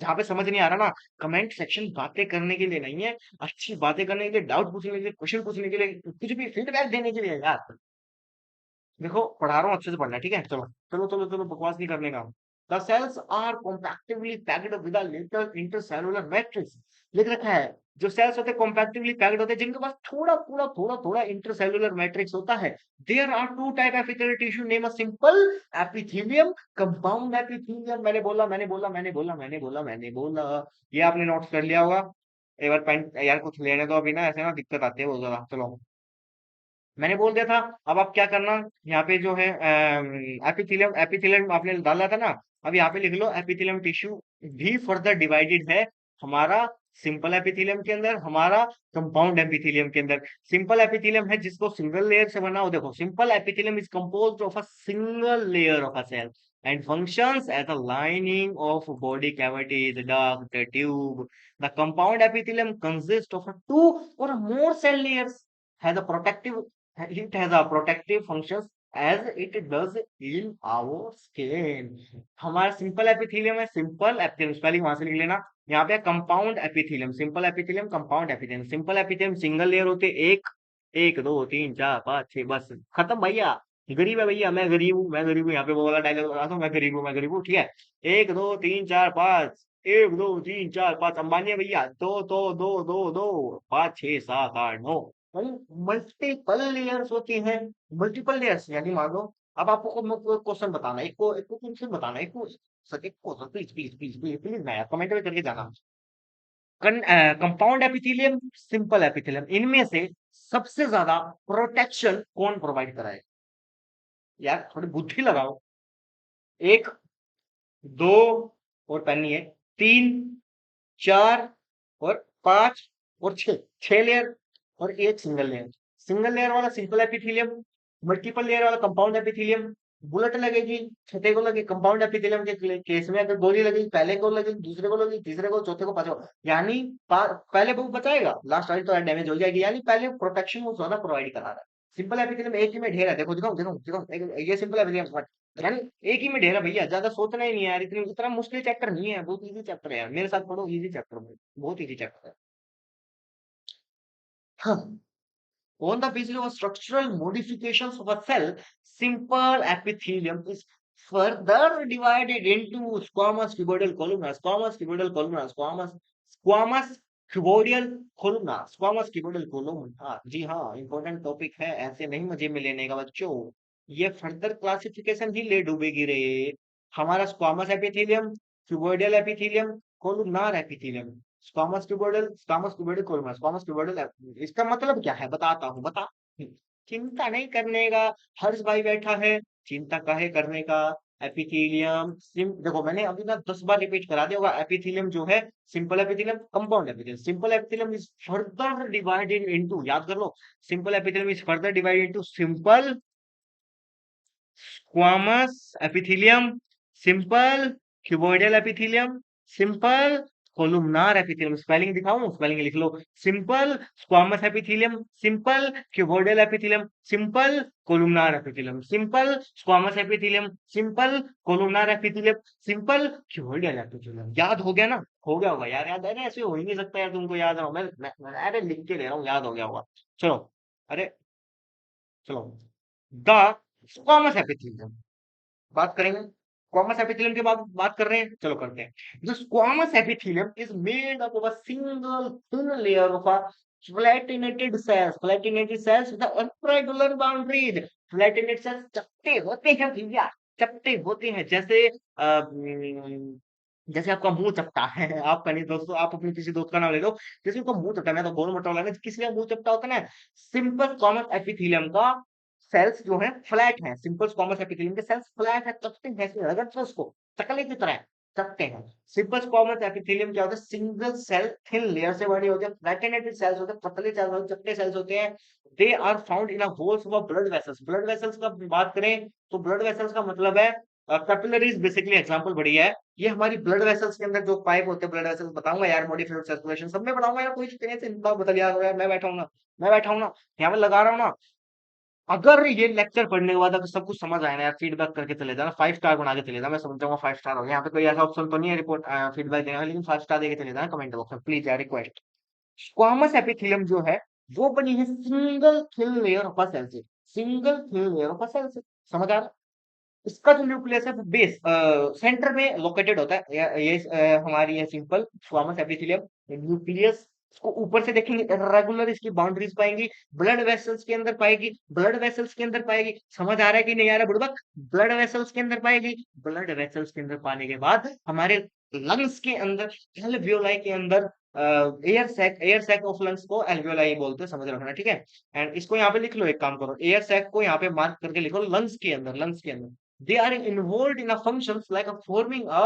जहाँ पे समझ नहीं आ रहा ना, कमेंट सेक्शन बातें करने के लिए नहीं है, अच्छी बातें करने के लिए, डाउट पूछने के लिए, क्वेश्चन पूछने के लिए, कुछ भी फीडबैक देने के लिए यार। देखो पढ़ा रहा हूँ, अच्छे से पढ़ना है, ठीक है, चलो चलो चलो चलो, बकवास नहीं करने का। The cells are compactively packed with a little intercellular matrix, लिख रखा है। जो सेल्स होते हैं कॉम्पैक्टिवली पैक्ड होते हैं, जिनके पास थोड़ा थोड़ा थोड़ा थोड़ा इंटरसेलुलर मैट्रिक्स होता है। There are two type epithelial tissue, name a simple epithelium, compound epithelium, मैंने बोला मैंने बोला मैंने बोला मैंने बोला मैंने बोला, ये आपने नोट कर लिया होगा। एक बार पेन यार कुछ लेने दो अभी ना, ऐसे ना दिक्कत आती है बहुत ज्यादा, चलो। मैंने बोल दिया था। अब आप क्या करना, यहाँ पे जो है एपिथेलियम, एपिथेलियम आपने डाला था ना, अब यहाँ पे लिख लो एपिथेलियम टिश्यू भी फर्दर डिवाइडेड है हमारा सिंपल एपिथेलियम के अंदर, हमारा कंपाउंड एपिथेलियम के अंदर। सिंपल एपिथेलियम है जिसको सिंगल लेयर से बना हो, देखो simple epithelium is composed of a single layer of a cell and functions as a lining of body cavities, duct, tube. The compound epithelium consists of a two or more cell layers, has a protective, it has a protective functions as it does in our skin. हमारा simple epithelium है, simple epithelium spelling वहां से लिख लेना। यहाँ पे compound epithelium, simple epithelium, compound epithelium. Simple epithelium single layer होते, एक एक दो तीन चार पाँच छह, बस खत्म भैया। गरीब है भैया, मैं गरीब हूँ, मैं गरीब हूँ, यहाँ पे वो वाला डायलॉग लगाता हूँ, मैं गरीब हूँ, मैं गरीब हूँ, ठीक है। एक दो तीन चार पाँच, एक दो तीन चार पाँच, अंबानी है भैया, दो पाँच छह सात आठ नौ। मल्टीपल लेयर्स होती हैं, मल्टीपल लेयर्स यानी मान लो, अब आपको क्वेश्चन बताना, एक को क्वेश्चन बताना, एक को सर, एक को please please please please please, मैं कमेंट में करके जाना। कंपाउंड एपिथेलियम, सिंपल एपिथेलियम, इनमें से सबसे ज्यादा प्रोटेक्शन कौन प्रोवाइड कराए? यार थोड़ी बुद्धि लगाओ। एक, दो, और पेन है, तीन, चार, और पांच, और छह, छह लेयर, और एक सिंगल लेयर। सिंगल लेयर वाला सिंपल एपिथेलियम, मल्टीपल लेयर वाला कंपाउंड एपिथेलियम। बुलेट लगेगी, छठे को लगे कंपाउंड एपिथेलियम के केस में, अगर गोली लगेगी पहले को लगेगी, दूसरे को लगेगी, तीसरे को, चौथे को, पांचवे को, यानी पहले वो बचाएगा, लास्ट वाली तो डैमेज हो जाएगी, यानी पहले प्रोटेक्शन वो ज्यादा प्रोवाइड करा रहा है। सिंपल एपिथेलियम एक ही में ढेर है, देखो दिखाओ दिखाओ दिखाओ, ये सिंपल एपिथेलियम, यानी एक ही में ढेर है भैया, ज्यादा सोचना ही नहीं है यार, इतनी इतना मुश्किल चैप्टर नहीं है, बहुत इजी चैप्टर है यार, मेरे साथ पढ़ो, इजी चैप्टर में, बहुत इजी चैप्टर है। हाँ। On the basis of structural modifications of a cell, simple epithelium is further divided into squamous, cuboidal, columnar, squamous, cuboidal, columnar, squamous, cuboidal, columnar, squamous, cuboidal, columnar। हाँ जी हाँ, important topic है, ऐसे नहीं मजे में लेने का बच्चों। ये फर्दर क्लासिफिकेशन ही ले डूबेगी रे। हमारा squamous epithelium, cuboidal epithelium, columnar epithelium. Squamous cuboidal, columnar, squamous cuboidal. इसका मतलब क्या है बताता हूँ, बता। चिंता नहीं करने का, हर्ष भाई बैठा है, चिंता काहे करने का। एपिथेलियम सिम देखो, मैंने अभी ना 10 बार रिपीट करा दिया होगा, एपिथेलियम जो है, simple epithelium, compound epithelium. Simple epithelium is further divided into, याद कर लो, simple epithelium is further divided into simple, squamous epithelium, simple, cuboidal epithelium, simple, columnar epithelium. Spelling दिखाऊं, स्पेलिंग लिख लो। Simple squamous epithelium, simple cuboidal epithelium, simple columnar epithelium, simple squamous epithelium, simple columnar epithelium, simple cuboidal epithelium. याद हो गया ना? हो गया होगा यार, याद है ना, ऐसे हो ही नहीं सकता यार तुमको याद ना हो। अरे लिख के ले रहा हूँ, याद हो गया होगा। चलो, अरे चलो, द स्क्वामस एपिथेलियम बात करेंगे। स्क्वामस एपिथेलियम के बाद बात कर रहे हैं, चलो करते हैं। जो squamous epithelium is made up of a single thin layer of a flattened cells with irregular boundaries. Flattened cells चपटे होते हैं भैया, चपटे होते हैं, जैसे जैसे आपका मुंह चपटा है। आपका नहीं दोस्तों, आप अपने किसी दोस्त का नाम ले लो, जैसे उनका मुंह चपटा है, मैं तो गोल मोटा वाला है, किसी का मुंह चपटा होता है ना। सिंपल कॉमन एपिथेलियम का सेल्स जो है फ्लैट है, सिंपल स्क्वामस एपिथेलियम के सेल्स फ्लैट है, चपटे हैं, ऐसे रगड़ते हैं उसको, चकले की तरह चपटे हैं। सिंपल स्क्वामस एपिथेलियम क्या होता है? सिंगल सेल थिन लेयर से बने होते हैं, फ्लैटेनेटेड सेल्स होते हैं, पतले सेल्स होते हैं, चपटे सेल्स होते हैं। They are found in a holes of blood vessels. Blood vessels का बात करें तो ब्लड वेसल्स का मतलब है कैपिलरीज, बेसिकली एग्जांपल बढ़िया है। ये हमारी ब्लड वेसल्स के अंदर जो पाइप होते हैं, ब्लड वेसल्स बताऊंगा यार, बॉडी फ्लूइड सर्कुलेशन सब में बताऊंगा यार, कोई चिंता बता लिया, मैं बैठा हूं ना, मैं बैठा हूं ना, यहाँ पे लगा रहा हूँ ना। अगर ये लेक्चर पढ़ने के बाद अगर सब कुछ समझ आए ना यार, फीडबैक करके चले जाना, 5 स्टार बना के चले जाना, मैं समझ जाऊंगा 5 स्टार हो गया। यहाँ पे कोई ऐसा ऑप्शन तो नहीं है रिपोर्ट फीडबैक देने का, लेकिन 5 स्टार देके चले जाना कमेंट बॉक्स में प्लीज यार, रिक्वेस्ट। स्क्वामस एपिथेलियम जो है, वो बनी है single thin layer of a cell से, single thin layer of a cell से, समझ आ रहा है? इसका जो न्यूक्लियस है वो बेस सेंटर में लोकेटेड होता है। ये हमारी है सिंपल स्क्वामस एपिथेलियम न्यूक्लियस। इसको ऊपर से देखेंगे, रेगुलर इसकी बाउंड्रीज पाएंगी, ब्लड वेसल्स के अंदर पाएगी, ब्लड वेसल्स के अंदर पाएगी। समझ आ रहा है कि नहीं आ रहा बुड़बक? ब्लड वेसल्स के अंदर पाएगी, ब्लड वेसल्स के अंदर पाने के बाद हमारे लंग्स के अंदर, एल्वियोलाई के अंदर, एयर सैक ऑफ लंग्स को एल्वियोलाई बोलते हैं, समझ रखना, ठीक है। एंड इसको यहाँ पे लिख लो, एक काम करो, एयर सैक को यहाँ पे मार्क करके लिखो, लंग्स के अंदर, लंग्स के अंदर। They are involved in a functions like a forming a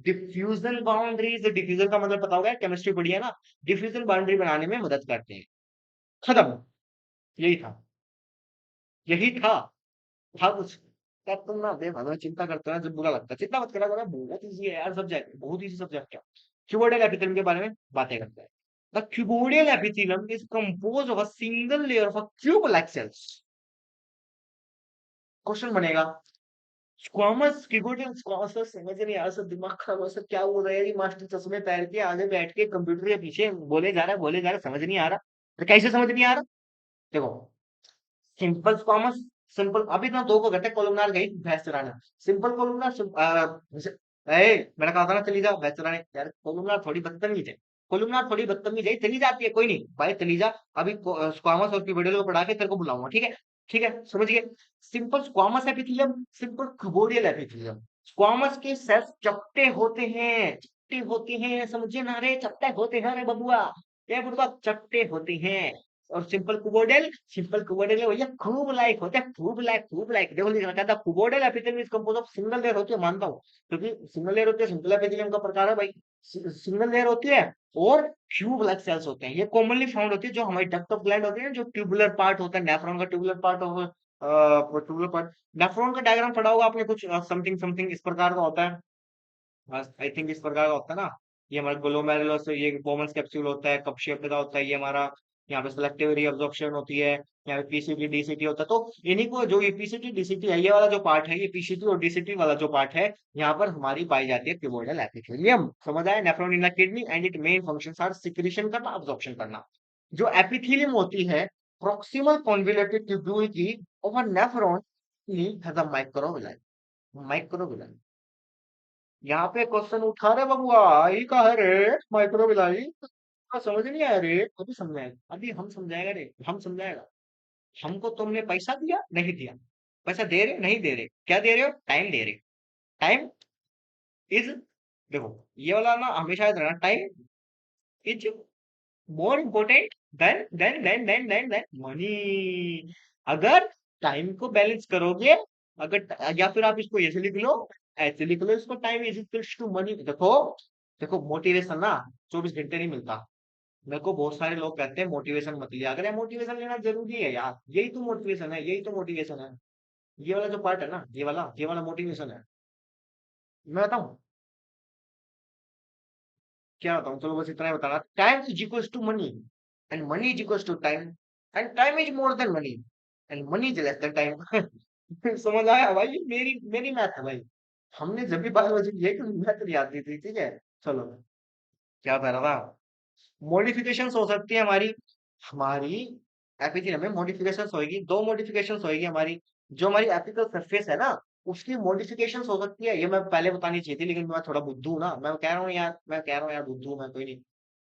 diffusion boundaries। Diffusion का मतलब पता होगा, केमिस्ट्री पढ़ी है ना, डिफ्यूजन बाउंड्री बनाने में मदद करते हैं। खत्म, यही था, यही था कुछ। क्या तुम ना बेवजह चिंता करते हो ना, जब बुरा लगता है, चिंता मत करा करो, बहुत इजी है यार सब्जेक्ट, बहुत इजी सब्जेक्ट है। क्यूबोइडल एपिथेलियम के बारे में बातें करते हैं। The cuboidal epithelium is compose of a single layer of a cube like cells. Question बनेगा, स्क्वामस क्यूबिटल स्क्वामस समझ नहीं आ रहा, सब दिमाग खराब हो, सब क्या बोल रहा है ये मास्टर, चश्मे पहन के आगे बैठ के कंप्यूटर के पीछे बोले जा रहा है, समझ नहीं आ रहा। तो कैसे समझ नहीं आ रहा? देखो, सिंपल कॉमर्स, सिंपल अभी ना दो को घटे कोलमनार गई भैंस चराने, सिंपल कोलमनार मैंने कहा था ना चली जा भैंस चराने, यार कोलमनार थोड़ी बदतमीज है, कोलमनार थोड़ी बदतमीज है, चली जाती है, कोई नहीं भाई चली जा। अभी स्क्वामस और क्यूबिडल को पढ़ा के तेरे को बुलाऊंगा, ठीक है? ठीक है, समझ गए? Simple squamous epithelium, simple cuboidal epithelium. Squamous के सेल्स चपटे होते हैं, चपटे होते हैं, समझे ना रे? चपटे होते हैं रे बबुआ, ये बबुआ चपटे होते हैं। और सिंपल कुबोडेल है भैया, खूब लाइक होता है, खूब लाइक, खूब लाइक। देखो लिखा कहता है cuboidal epithelium is compose of single layer होती है, मानता हूँ, क्योंकि सिंगल लेयर होती है, सिंपल एपिथेलियम का प्रकार है भाई। सिंगल लेयर होती है और ट्यूब लाइक सेल्स होते हैं, ये कॉमनली फाउंड होती है, जो हमारी डक्ट ऑफ ग्लैंड होती है, जो ट्यूबुलर पार्ट होता है, नेफ्रॉन का ट्यूबुलर पार्ट होगा, ट्यूबुलर पार्ट। नेफ्रॉन का डायग्राम पढ़ा होगा आपने कुछ, समथिंग समथिंग इस प्रकार का होता है, आई थिंक इस प्रकार का होता है ना। ये हमारा ग्लोमेरुलस, ये बोमन्स कैप्सूल होता है, कप शेप का होता है ये हमारा। यहाँ पे सिलेक्टिव रीअब्जॉर्प्शन होती है, यहाँ पे पीसीटी डीसीटी होता है। तो इन्हीं को, जो ये पीसीटी डीसीटी है, ये वाला जो पार्ट है, ये पीसीटी और डीसीटी वाला जो पार्ट है, यहाँ पर हमारी पाई जाती है क्यूबोइडल एपिथेलियम। समझ आया? Nephron in the kidney and it main functions are secretion करना, अब्जॉर्प्शन करना। जो एपिथेलियम होती है, प्रॉक्सिमल कॉन्वोल्यूटेड ट्यूब्यूल की of a nephron has a microvilli, microvilli. यहाँ पे क्वेश्चन उठा रहे बबुआ, ये का है रे माइक्रोबिलाई? समझ नहीं आया रे, अभी समझाएगा, अभी हम समझाएगा रे, हम समझाएगा। हमको तुमने पैसा दिया नहीं दिया? पैसा दे रहे नहीं दे रहे? क्या दे रहे हो? टाइम दे रहे। टाइम इज, देखो ये वाला ना हमेशा याद रखना, time is more important then money. अगर टाइम को बैलेंस करोगे, अगर, या फिर आप इसको ऐसे लिख लो, ऐसे लिख लो इसको, time is equals to money. देखो, देखो मोटिवेशन ना 24 घंटे नहीं मिलता। मेरे को बहुत सारे लोग कहते हैं मोटिवेशन मत लिया, अगर मोटिवेशन लेना जरूरी है यार, यही तो मोटिवेशन है, यही तो मोटिवेशन है। ये वाला जो पार्ट है ना, ये वाला मोटिवेशन है। मैं बताऊं क्या बताऊं? चलो बस इतना ही बताना, time is equals to money and money is equals to time and time is more than money and money is less than time. समझ आया भाई? मेरी मेरी मैथ है भाई। हमने जब भी बायोलॉजी की है कि मैथ नहीं आती थी, ठीक है? चलो, क्या कह रहा था? मॉडिफिकेशंस हो सकती है हमारी, हमारी एपिथेलियम में मॉडिफिकेशंस होगी, दो मॉडिफिकेशंस होगी हमारी। जो हमारी एपिकल सरफेस है ना, उसकी मॉडिफिकेशंस हो सकती है, ये मैं पहले बतानी चाहिए थी, लेकिन मैं थोड़ा बुद्धू हूं ना, मैं कह रहा हूँ यार, मैं कह रहा हूँ यार बुद्धू हूं मैं, कोई नहीं।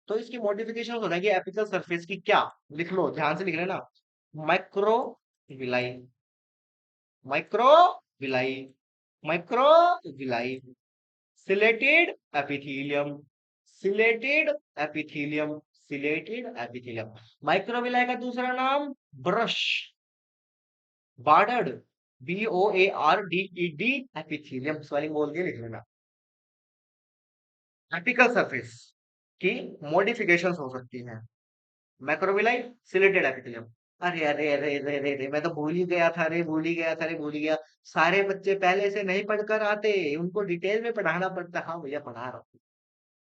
तो इसकी मॉडिफिकेशन हो जाएगी एपिकल सरफेस की, क्या? लिख लो, ध्यान से लिख लेना। Micro villi, micro villi, micro villi, chelated epithelium, chelated epithelium, chelated epithelium. Microvilli का दूसरा नाम ब्रश, बार्डर्ड, BOARDED एपिथेलियम, स्पेलिंग बोल के लिख लेना। एपिकल सरफेस की मॉडिफिकेशंस हो सकती हैं, मैक्रोविलाई, सिलेटेड एपिथेलियम। अरे अरे अरे अरे अरे अरे, मैं तो भूल ही गया था रे, भूल ही गया था रे, भूल ही गया। सारे बच्चे पहले से नहीं पढ़कर आते, उनको डिटेल में पढ़ाना पड़ता। हाँ भैया पढ़ा रहा हूँ।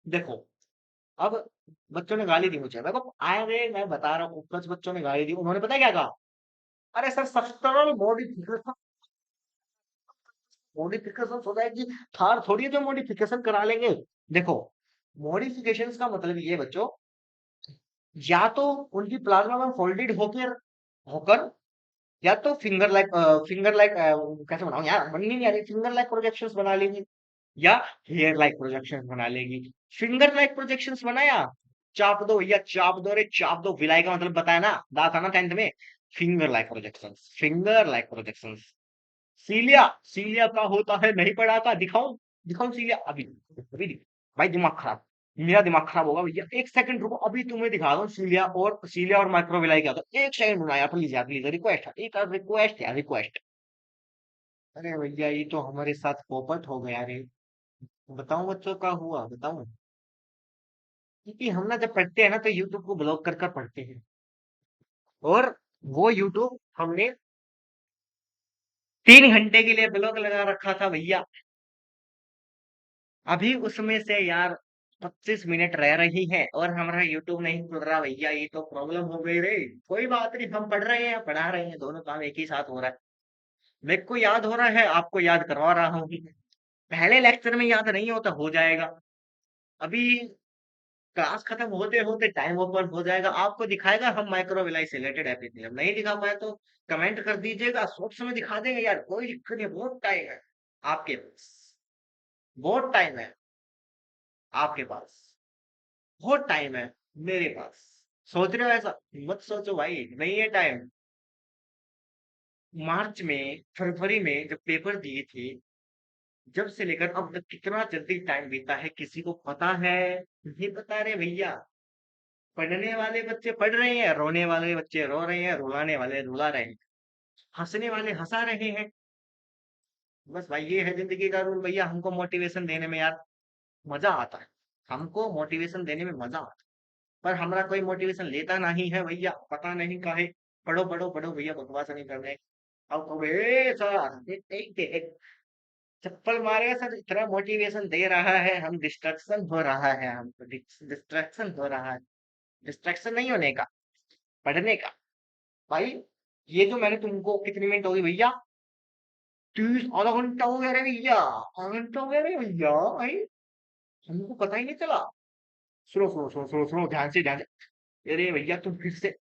देखो, अब बच्चों ने गाली दी मुझे, मैं को आए रे, मैं बता रहा हूँ, कुछ बच्चों ने गाली दी, उन्होंने पता है क्या कहा? अरे सर स्ट्रक्चरल मॉडिफिकेशन, मॉडिफिकेशन होता है कि थार थोड़ी है जो मॉडिफिकेशन करा लेंगे। देखो, मॉडिफिकेशंस का मतलब ये बच्चों, या तो उनकी प्लाज्मा में फोल्डेड होकर होकर, या तो फिंगर लाइक, कैसे बनाऊं यार, बननी नहीं आ रही, फिंगर लाइक प्रोजेक्शंस बना लेंगी, या हेयर लाइक प्रोजेक्शंस बना लेगी। फिंगर लाइक प्रोजेक्शंस बनाया, चाप दो भैया, चाप दो रे, चाप दो। विलाई का मतलब बताया ना, दाता था ना 10th में। Finger like projections, finger like projections. Cilia, cilia का होता है, नहीं पढ़ा था, दिखाऊं? दिखाऊं सीलिया? अभी अभी भाई दिमाग खराब, मेरा दिमाग खराब होगा भैया, एक सेकंड रुको, अभी तुम्हें दिखा दो सीलिया और माइक्रोविलाई क्या होता है। एक सेकंड रुना यार, प्लीज यार, प्लीज, रिक्वेस्ट, एक रिक्वेस्ट यार, रिक्वेस्ट। अरे भैया ये तो हमारे साथ पोपट हो गया रे। बताऊं बच्चों का हुआ, बताऊं? क्योंकि हम ना जब पढ़ते हैं ना, तो यूट्यूब को ब्लॉक कर कर पढ़ते हैं, और वो यूट्यूब हमने 3 घंटे के लिए ब्लॉक लगा रखा था भैया। अभी उसमें से यार 25 मिनट रह रही है और हमारा यूट्यूब नहीं खुल रहा भैया, ये तो प्रॉब्लम हो गई रे। कोई बात नहीं, हम पढ़ रहे हैं, पढ़ा रहे हैं, दोनों काम एक ही साथ हो रहा है। मेरे को याद हो रहा है, आपको याद करवा रहा हूँ। पहले लेक्चर में याद नहीं होता, हो जाएगा। अभी क्लास खत्म होते होते टाइम ओवर हो जाएगा, आपको दिखाएगा हम माइक्रोविलाई से रिलेटेड एपिथेलियम। नहीं दिखा पाए तो कमेंट कर दीजिएगा, सब समय दिखा देंगे यार, कोई दिक्कत नहीं, बहुत टाइम है आपके पास, बहुत टाइम है आपके पास, बहुत टाइम है मेरे पास। सोच रहे हो ऐसा? मत सोचो भाई, नहीं है टाइम। मार्च में, फरवरी में जब पेपर दिए थे, जब से लेकर अब तक कितना जल्दी टाइम बीता है किसी को पता है? नहीं पता रे भैया। पढ़ने वाले बच्चे पढ़ रहे हैं, रोने वाले बच्चे रो रहे हैं, रुलाने वाले रुला रहे हैं, हंसने वाले हंसा रहे हैं। बस भाई ये है जिंदगी का रूल भैया। हमको मोटिवेशन देने में यार मजा आता है, हमको मोटिवेशन देने में मजा आता है, पर हमारा कोई मोटिवेशन लेता नहीं है भैया, पता नहीं काहे। पढ़ो पढ़ो पढ़ो भैया, बकवास नहीं करने। अब अबे सर एक चप्पल मारेगा सर, इतना मोटिवेशन दे रहा है, हम डिस्ट्रक्शन हो रहा है, हमको डिस्ट्रक्शन हो रहा है। डिस्ट्रक्शन नहीं होने का, पढ़ने का। भाई ये जो मैंने तुमको, कितनी मिनट हो गई भैया? 30 आधा घंटा हो गया रे भैया, आधा घंटा हो गया रे भैया भाई, हमको पता ही नहीं चला। सुनो सुनो सुनो सुनो सुनो, ध्यान से ध्यान से। अरे भैया तुम फिर से,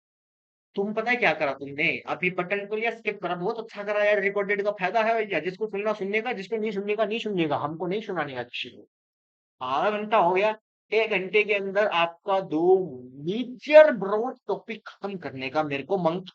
तुम पता है क्या करा तुमने? अभी बटन को लिया, स्किप करा, बहुत अच्छा करा यार। रिकॉर्डेड का फायदा है भैया, जिसको सुनना सुनने का, जिसको नहीं सुनने का नहीं सुनने का, हमको नहीं सुनाने का किसी को। आधा घंटा हो गया, 1 घंटे के अंदर आपका दो मेजर ब्रॉड टॉपिक खत्म करने का मेरे को मंग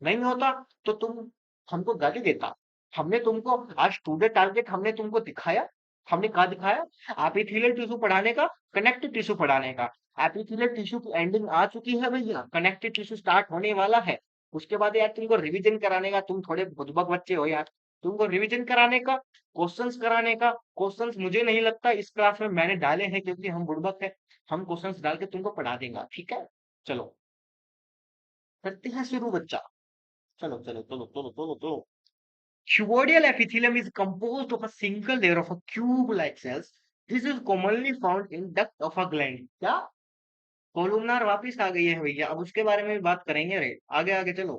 नहीं होता तो तुम हमको गाली देता। हमने तुमको आज स्टूडेंट टारगेट हमने तुमको दिखाया, हमने कहा दिखाया, एपिथेलियल टिश्यू पढ़ाने का, कनेक्टिव टिश्यू पढ़ाने का। एपिथेलियल टिश्यू की एंडिंग आ चुकी है भैया, कनेक्टिव टिश्यू स्टार्ट होने वाला है। उसके बाद यार तुमको रिवीजन कराने का, तुम थोड़े बुदबक बच्चे हो यार, तुमको रिवीजन कराने का, क्वेश्चंस कराने का। क्वेश्चंस मुझे नहीं लगता इस क्लास में मैंने डाले हैं, क्योंकि हम बुड़बक है। हम क्वेश्चंस डाल के तुमको पढ़ा देंगे, ठीक है? चलो करते हैं शुरू बच्चा। चलो चलो चलो चलो चलो चलो। Cuboidal epithelium is composed of a single layer of a cube-like cells. This is commonly found in duct of a gland. क्या? कोलुमनार वापिस आ गई है भैया, अब उसके बारे में भी बात करेंगे रे। आगे आगे चलो।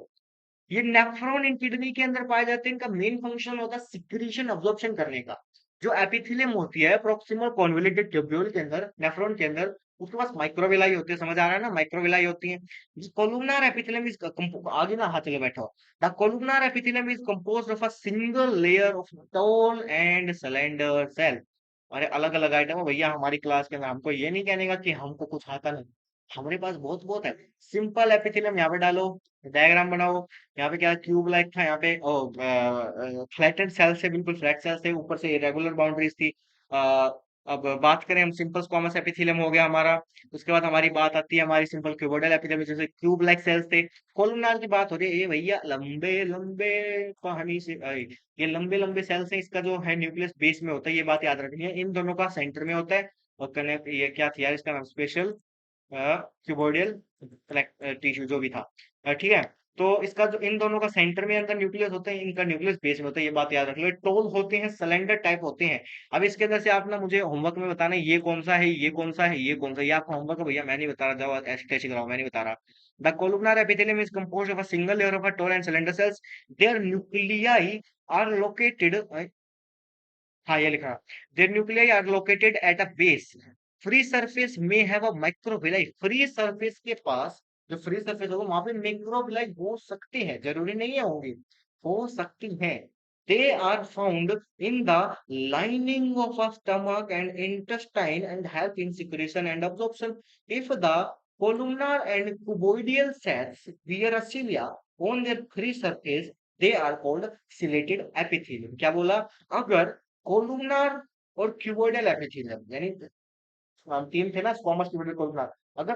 ये नेफ्रॉन इन किडनी के अंदर पाए जाते हैं, इनका मेन फंक्शन होता है सिक्रीशन अब्जॉर्प्शन करने का। जो एपिथेलियम होती है प्रॉक्सिमल कॉन्वोल्यूटेड ट्यूब्यूल के अंदर, नेफ्रॉन के अंदर, उसके पास माइक्रोविलाई होती है, समझ आ रहा है ना? माइक्रोविलाई होती है। कोलुमनार एपिथेलियम इज आगे ना, हाथ चले बैठो। The columnar epithelium is composed of a single layer of tall and cylinder cell. अरे अलग अलग आइटम है भैया हमारी क्लास के अंदर, हमको ये नहीं कहने का कि हमको कुछ आता नहीं, हमारे पास बहुत बहुत है। सिंपल एपिथेलियम यहाँ पे डालो, डायग्राम बनाओ। यहाँ पे क्या क्यूब लाइक था, यहाँ पे फ्लैटेड सेल से, बिल्कुल फ्लैट सेल से, ऊपर से इरेगुलर बाउंड्रीज थी। अ, अब बात करें हम, सिंपल स्क्वामस एपिथेलियम हो गया हमारा। उसके बाद हमारी बात आती है हमारी सिंपल क्यूबोइडल एपिथेलियम, जैसे क्यूब लाइक सेल्स थे। कोलुमनार की बात हो रही है, ये भैया लंबे लंबे कहानी से ये लंबे लंबे सेल्स है, इसका जो है न्यूक्लियस बेस में होता है, ये बात याद रखनी है। इन दोनों का सेंटर में होता है। और कनेक्ट, ये क्या थी यार इसका नाम, स्पेशल क्यूबोइडल टिश्यू जो भी था। ठीक है। तो इसका जो इन दोनों का सेंटर में अंदर न्यूक्लियस होता है, इनका न्यूक्लियस बेस में होता है, ये बात याद रख लो। टोल होते हैं, सिलेंडर टाइप होते हैं। अब इसके अंदर से आप ना मुझे होमवर्क में बताना ये कौन सा है, ये कौन सा है, ये कौन सा है। ये आपका होमवर्क है भैया, मैं नहीं बता रहा, जाओ ऐसे टेस्ट कराओ, मैं नहीं बता रहा। The columnar epithelium is composed of a single layer of a tall and cylinder cells. Their nuclei are located, हाँ ये लिखा, their nuclei are located at a base. Free surface may have a microvilli. Free surface के पास, जो free surface होगा वहां पे microvilli हो सकते हैं, जरूरी नहीं है होंगे, हो सकती हैं। They are found in the lining of a stomach and intestine and help in secretion and absorption. If the columnar and cuboidal cells bear a cilia on their free surface, they are called ciliated epithelium. क्या बोला? अगर columnar और cuboidal epithelium, यानी तीन थे ना, squamous, cuboidal, columnar. अगर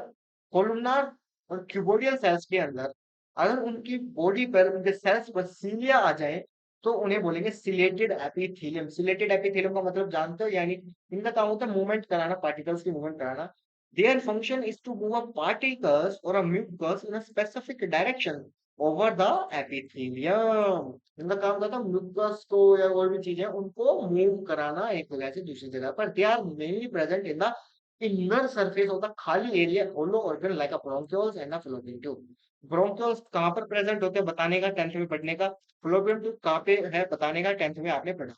columnar और क्यूबोइडल सेल्स के अंदर, अगर उनकी बॉडी पर, उनके सेल्स पर सीलिया आ जाए, तो उन्हें बोलेंगे सिलेटेड एपिथेलियम। सिलेटेड एपिथेलियम का मतलब जानते हो, यानी इनका काम होता है मूवमेंट कराना, पार्टिकल्स की मूवमेंट कराना। Their function is to move a particles और a mucus in a specific direction over the epithelium. इनका काम करता है म्यूकस को या और भी चीजें उनको मूव कराना एक जगह से दूसरी जगह पर। They are mainly present in the inner surface of the खाली area hollow organ like a bronchioles and a fallopian tube. Bronchioles कहाँ पर प्रेजेंट होते हैं बताने का 10th में पढ़ने का, फ्लोपियन ट्यूब कहाँ पे है बताने का 10th में आपने पढ़ा।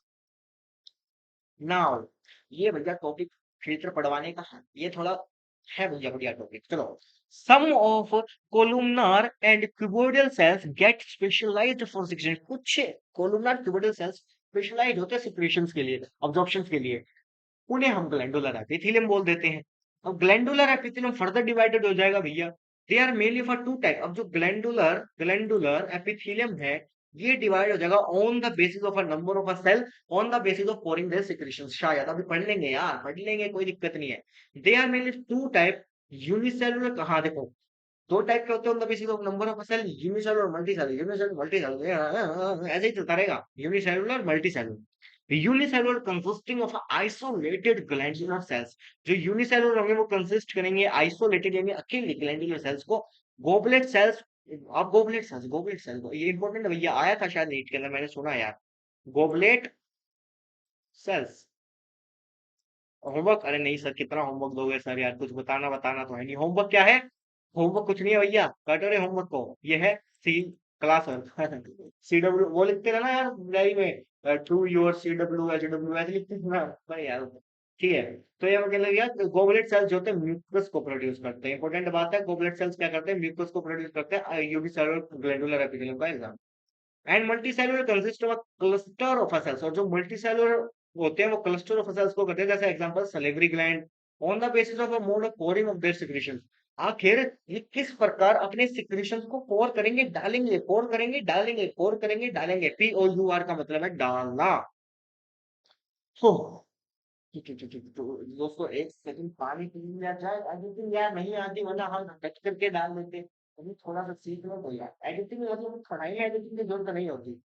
नाउ ये भैया टॉपिक फिल्टर पढ़वाने का है, ये थोड़ा है भैया बढ़िया टॉपिक। चलो, some of columnar and cuboidal cells get specialised for secretion. कुछ कोलुमनार क्यूबोइडल सेल्स स्पेशलाइज्ड होते हैं सिक्रेशंस के लिए, अब्जॉर्प्शंस के लिए, उन्हें हम ग्लैंडुलर एपिथेलियम बोल देते हैं। अब ग्लैंडुलर एपिथेलियम फर्दर डिवाइडेड हो जाएगा भैया। They are mainly for two type. अब जो ग्लैंडुलर ग्लैंडुलर एपिथेलियम है, ये डिवाइड हो जाएगा on the basis of a number of a cell, on the basis of pouring their secretion. शायद अभी पढ़ लेंगे यार, पढ़ लेंगे, कोई दिक्कत नहीं है। They are mainly two type, unicellular. कहाँ देखो, दो टाइप के होते हैं on the basis of number of cell, unicellular और मल्टीसेलुलर। यूनिसेलुलर मल्टीसेलुलर ऐसे ही चलता रहेगा, unicellular multicellular. Unicellular consisting of isolated glandular cells. जो यूनिसेलुलर होंगे वो कंसिस्ट करेंगे आइसोलेटेड यानी अकेले ग्लैंडुलर सेल्स को। गोबलेट सेल्स, अब गोबलेट सेल को, ये इंपॉर्टेंट है भैया, आया था शायद नीट के अंदर, मैंने सुना यार। गोबलेट सेल्स होमवर्क, अरे नहीं सर, कितना होमवर्क दोगे सर यार, कुछ बताना बताना तो है नहीं। होमवर्क क्या है, होमवर्क कुछ नहीं है भैया, काटो रे होमवर्क को। ये है सी क्लास वर्क CW वो लिखते रहना यार डायरी में, टू योर CW ऐसे लिखते रहना भाई यार। ठीक है, तो ये मतलब यार गोबलेट सेल्स जो होते हैं म्यूकस को प्रोड्यूस करते हैं। इंपॉर्टेंट बात है, गोबलेट सेल्स क्या करते हैं, म्यूकस को प्रोड्यूस करते हैं। यूनिसेलुलर ग्लैंडुलर एपिथेलियम का exam. And multicellular consist of cluster of cells. और जो मल्टीसेलुलर होते हैं वो क्लस्टर ऑफ सेल्स को कहते हैं। जैसे example salivary gland, on the basis of a mode of pouring of their secretion. आखिर ये किस प्रकार अपने सिक्रीशन को पोर करेंगे डालेंगे, पोर करेंगे डालेंगे, पोर करेंगे डालेंगे। POUR का मतलब है डालना। तो तो दोस्तों एक सेकंड पानी पी लिया जाए। एडिटिंग यार नहीं आती, वरना हम कट करके डाल देते। अभी थोड़ा सा सीख लो भैया, एडिटिंग मतलब थोड़ा ही एडिटिंग की जरूरत नहीं होती।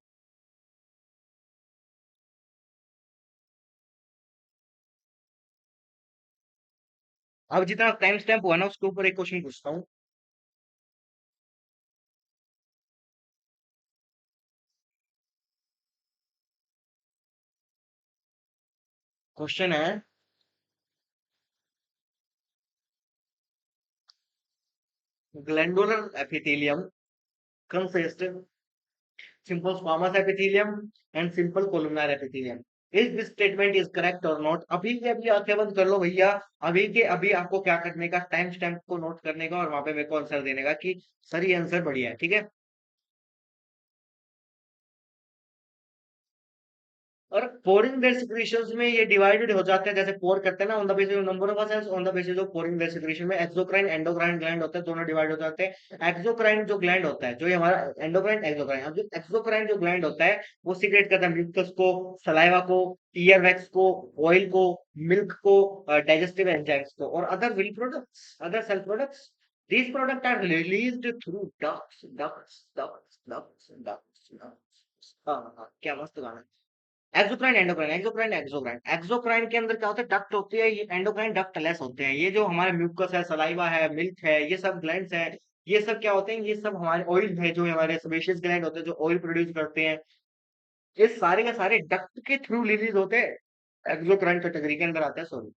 अब जितना टाइम स्टैम्प हुआ ना उसके ऊपर एक क्वेश्चन पूछता हूँ। क्वेश्चन है, glandular epithelium consist simple squamous epithelium and simple columnar epithelium. Is this statement is correct और नॉट? अभी के अभी आंखें बंद कर लो भैया। अभी के अभी आपको क्या करने का, टाइम स्टैम्प को नोट करने का और वहां पे मेरे को आंसर देने का कि सर ये आंसर बढ़िया है। ठीक है, और पोरिंग देयर सिक्रीशंस में ये डिवाइडेड हो जाते हैं। जैसे पोर करते हैं ना, on the basis of number of cells, on the basis of pouring their secretion में एक्सोक्राइन एंडोक्राइन ग्लैंड होते हैं, दोनों डिवाइड हो जाते हैं। एक्सोक्राइन जो ग्लैंड होता है, जो ये हमारा एंडोक्राइन एक्सोक्राइन, अब जो एक्सोक्राइन जो ग्लैंड होता है वो सीक्रेट करता है म्यूकस को, सलाइवा को, ईयर वैक्स को, ऑयल को, मिल्क को, डाइजेस्टिव एंजाइम्स को और other will products, other cell products. These products are released through ducts। हाँ, क्या मस्त गाना। Exocrine endocrine, exocrine exocrine, exocrine के अंदर क्या होता है, डक्ट होती है। ये एंडोक्राइन डक्ट लेस होते हैं। ये जो हमारे म्यूकस है, सलाइवा है, मिल्क है, ये सब ग्लैंड्स है। ये सब क्या होते हैं, ये सब हमारे ऑयल है, जो हमारे सेबेशियस ग्लैंड होते हैं जो ऑयल प्रोड्यूस करते हैं। ये सारे के सारे डक्ट के थ्रू रिलीज होते हैं, एक्सोक्राइन कैटेगरी के अंदर आते हैं। Sorry,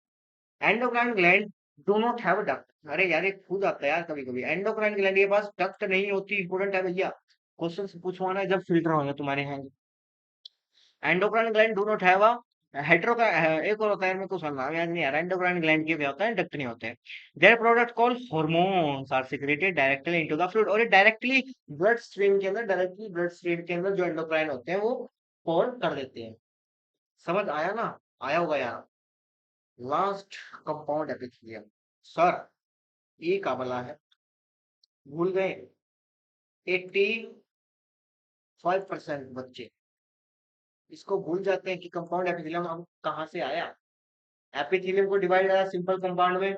endocrine gland do not have duct. अरे यार ये खुद आता है यार कभी कभी, एंडोक्राइन ग्लैंड के पास डक्ट नहीं होती। इंपोर्टेंट है भैया, क्वेश्चन पूछवाना है जब फिल्टर होंगे तुम्हारे यहाँ। Endocrine gland do not have a hetero का एक और होता है, मेरे को उसका नाम याद नहीं आ रहा। एंडोक्राइन ग्लैंड के भी होता है, डक्ट नहीं होते हैं। Their product called hormones are secreted directly into the fluid. और ये डायरेक्टली ब्लड स्ट्रीम के अंदर, डायरेक्टली ब्लड स्ट्रीम के अंदर जो एंडोक्राइन होते हैं वो पोर कर देते हैं। समझ आया ना, आया होगा यार। Last compound epithelium. सर ये का बला है, भूल गए। 85% बच्चे इसको भूल जाते हैं कि कंपाउंड एपिथेलियम हम कहाँ से आया। एपिथेलियम को डिवाइड करा सिंपल कंपाउंड में,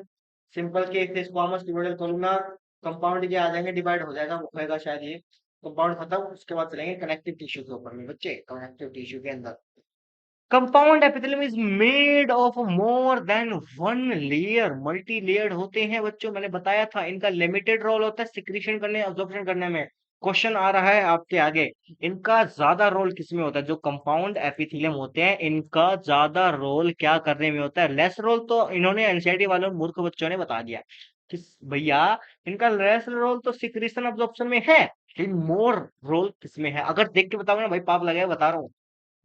सिंपल के एक स्क्वामस क्यूबोइडल कोलुमनार, कंपाउंड के आ जाएंगे, डिवाइड हो जाएगा, वो होएगा शायद ये कंपाउंड खत्म। उसके बाद चलेंगे कनेक्टिव टिश्यू के ऊपर में बच्चे, कनेक्टिव टिश्यू के अंदर compound epithelium is made of more than one layer, multi layered होते हैं बच्चों। मैंने बताया था इनका लिमिटेड रोल होता है सिक्रीशन करने, अब्जॉर्प्शन करने में। क्वेश्चन आ रहा है आपके आगे, इनका ज्यादा रोल किसमें होता है? जो कंपाउंड एपिथेलियम होते हैं, इनका ज्यादा रोल क्या करने में होता है? लेस रोल तो इन्होंने एनसीईआरटी वालों मूर्ख बच्चों ने बता दिया कि भैया इनका लेस रोल तो सिक्रीशन अब्जॉर्प्शन में है, लेकिन मोर रोल किसमें है? अगर देख के बताओगे ना भाई, पाप लगेगा, बता रहा हूँ।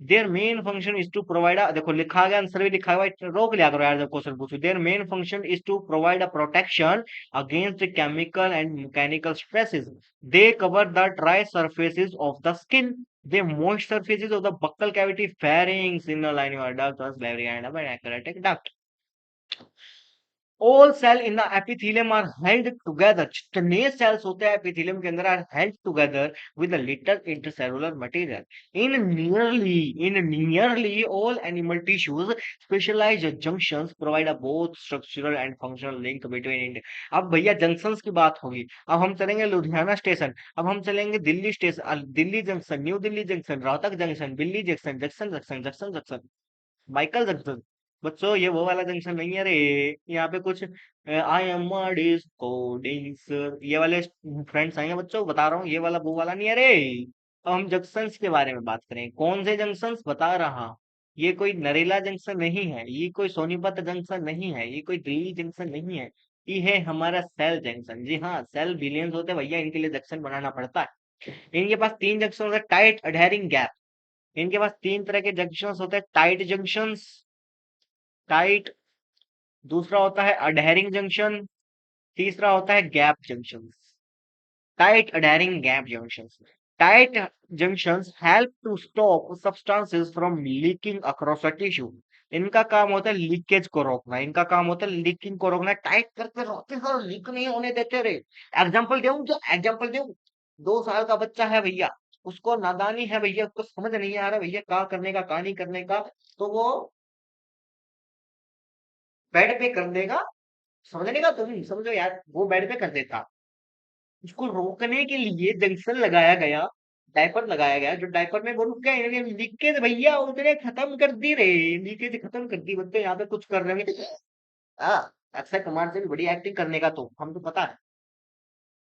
Their main function is to provide, देखो लिखा गया, आंसर भी लिखा हुआ है, रोक लिया करो यार जब क्वेश्चन पूछो। Their main function is to provide a protection against chemical and mechanical stresses. They cover the dry surfaces of the skin, the moist surfaces of the buccal cavity, pharynx, inner lining of duct, salivary and pancreatic duct. All cell in the epithelium are held together. जितने cells होते हैं epithelium के अंदर are held together with a little intercellular material. In nearly all animal tissues, specialized junctions provide a both structural and functional link between it. अब भैया junctions की बात होगी, अब हम चलेंगे लुधियाना स्टेशन, अब हम चलेंगे Delhi station, Delhi junction, new Delhi junction, Rohtak junction, Delhi junction, junction junction junction junction, Michael junction. बच्चों ये वो वाला जंक्शन नहीं है रे, यहाँ पे कुछ आई एम डिस्कोडिंग सर ये वाले फ्रेंड्स आएंगे बच्चों, बता रहा हूँ ये वाला वो वाला नहीं है रे। अब हम जंक्शंस के बारे में बात करें, कौन से जंक्शंस बता रहा हूँ। ये कोई नरेला जंक्शन नहीं है, ये कोई सोनीपत जंक्शन नहीं है, ये कोई दिल्ली जंक्शन नहीं है, ये है हमारा सेल जंक्शन। जी हाँ, सेल बिलियंस होते हैं भैया, इनके लिए जंक्शन बनाना पड़ता है। इनके पास तीन जंक्शन होते हैं, टाइट अडहेरिंग गैप। इनके पास तीन तरह के जंक्शंस होते हैं, टाइट जंक्शंस, टाइट, दूसरा होता है अडहेरिंग जंक्शन, तीसरा होता है gap junction. Tight adhering gap junction, tight junctions help to stop substances from leaking across a tissue. इनका काम होता है लीकेज को रोकना, इनका काम होता है लीकिंग को रोकना, टाइट करके रोकते हैं, लीक नहीं होने देते रे। एग्जांपल दूं, जो एग्जांपल दूं, 2 साल का बच्चा है भैया, उसको नादानी है भैया, उसको समझ नहीं आ रहा भैया क्या करने का, क्या नहीं करने का, तो वो बेड पे कर देगा। समझने का तुम समझो यार, वो बेड पे कर देता। उसको रोकने के लिए जंक्शन लगाया गया, डायपर लगाया गया, जो डायपर में वो रुक गया, इन्होंने लीकेज भैया उतने खत्म कर दी रे, लीकेज खत्म कर दी। बच्चे यहाँ पे कुछ कर रहे हैं। हाँ, अक्षय कुमार से भी बड़ी एक्टिंग करने का, तो हमको पता है।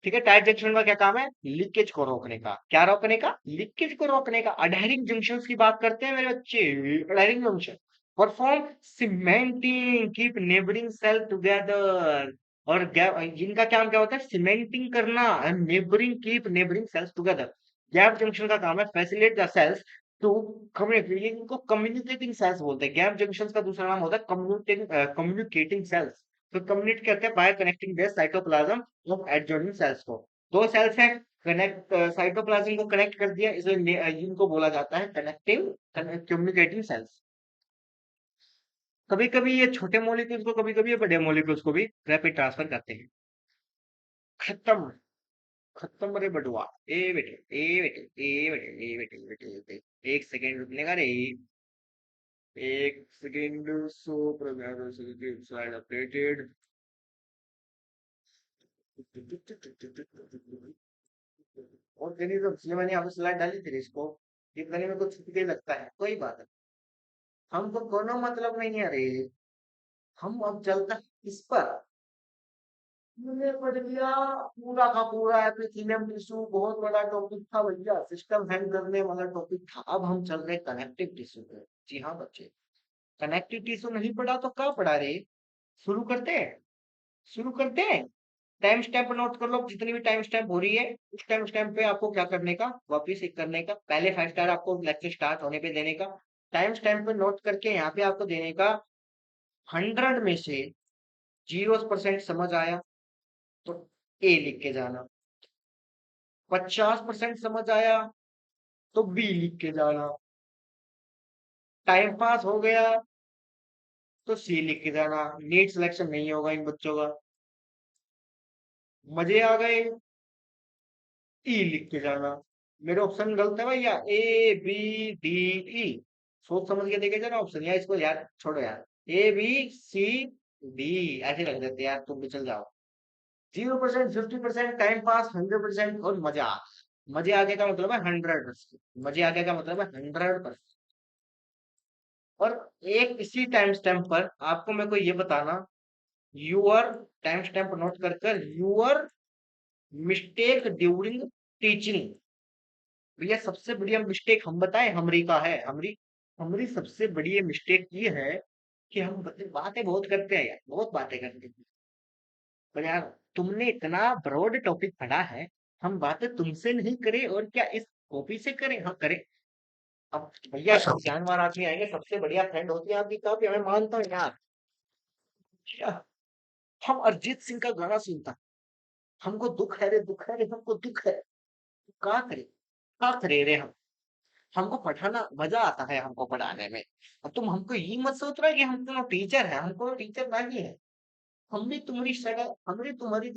ठीक है, टाइट जंक्शन का क्या काम है? लीकेज को रोकने का। क्या रोकने का? लीकेज को रोकने का। अडहरिंग जंक्शन की बात करते हैं मेरे बच्चे। Adhering junction perform cementing, keep neighbouring cell together. और जिनका काम क्या होता है? सीमेंटिंग करना, neighbouring, keep neighbouring cells together. Gap junction का काम है facilitate the cells to communicate, इनको कम्युनिकेटिंग सेल्स बोलते हैं। गैप जंक्शन का दूसरा नाम होता है कम्युनिकेटिंग सेल्स। तो कम्युनिकेट करते हैं by connecting their cytoplasm of adjoining cells को। दो सेल्स हैं, कनेक्ट, साइटोप्लाज्म को कनेक्ट कर दिया, इसलिए इनको बोला जाता है कनेक्टिव कम्युनिकेटिंग सेल्स। कभी कभी ये छोटे मॉलिक्यूल्स को, कभी कभी ये बड़े मॉलिक्यूल्स को भी रैपिड ट्रांसफर करते हैं। खत्म, खत्म रे बटुआ। ए बेटे, ए बेटे, ए बेटे, ए बेटे, ए बेटे, ए बेटे। एक सेकेंड रुकने का रे, एक सेकेंड। So side updated. और तेरी तो पिछले मैंने यहाँ पे स्लाइड डाली थी इसको, इतने में कुछ छुप के लगता है, कोई बात है। हमको कोनो मतलब नहीं है रे, हम अब चलता है इस पर। मैंने पढ़ लिया पूरा का पूरा एपिथेलियम टिश्यू, बहुत बड़ा टॉपिक था भैया, सिस्टम हैंग करने वाला टॉपिक था। अब हम चल रहे कनेक्टिव टिश्यू पे। जी हाँ बच्चे, कनेक्टिव टिश्यू नहीं पढ़ा तो क्या पढ़ा रे? शुरू करते हैं, शुरू करते हैं। टाइम स्टैम्प नोट कर लो, जितनी भी टाइम स्टैम्प हो रही है, उस टाइम स्टैम्प पे आपको क्या करने का? वापिस एक करने का, पहले 5 स्टार आपको लेक्चर स्टार्ट होने पे देने का। टाइम स्टैम्प पे नोट करके यहाँ पे आपको देने का, 100 में से 0% समझ आया तो ए लिख के जाना, 50% समझ आया तो बी लिख के जाना, टाइम पास हो गया तो सी लिख के जाना। नीट सिलेक्शन नहीं होगा इन बच्चों का। मजे आ गए, ई लिख के जाना। मेरे ऑप्शन गलत है भैया, ए बी डी ई। सोच समझ के देखे जाना ऑप्शन, या इसको यार छोड़ो यार, ए बी सी डी ऐसे रख देते यार, तुम भी चल जाओ। 0%, 50%, टाइम पास, 100% और मजा। मजे आगे का मतलब है 100%, मजे आगे का मतलब है 100%। और एक इसी टाइम स्टैम्प पर आपको मेरे को ये बताना, यूअर, टाइम स्टैम्प नोट कर कर, यूअर मिस्टेक ड्यूरिंग टीचिंग। भैया सबसे बढ़िया मिस्टेक हम बताएं, हमरी का है, हमरी हमरी सबसे बढ़िया मिस्टेक ये है कि हम बातें बहुत करते हैं यार, बहुत बातें करते हैं। पर यार तुमने इतना ब्रॉड टॉपिक पढ़ा है, हम बातें तुमसे नहीं करें और क्या इस कॉपी से करें? हाँ करें। अब भैया जानवर आदमी आएंगे, सबसे बढ़िया फ्रेंड होती है आपकी कॉपी, मैं मानता हूँ यार। क्या? हम अरिजीत सिंह का गाना सुनता, हमको दुख है रे, हमको दुख है। क्या करे, क्या करे रे हम? हमको पढ़ाना मजा आता है, हमको पढ़ाने में। अब तुम हमको ये मत सोच रहा कि हम तुम्हारा टीचर है, हमको टीचर नहीं है। हम भी तुम्हारी शक्ल, हम भी तुम्हारी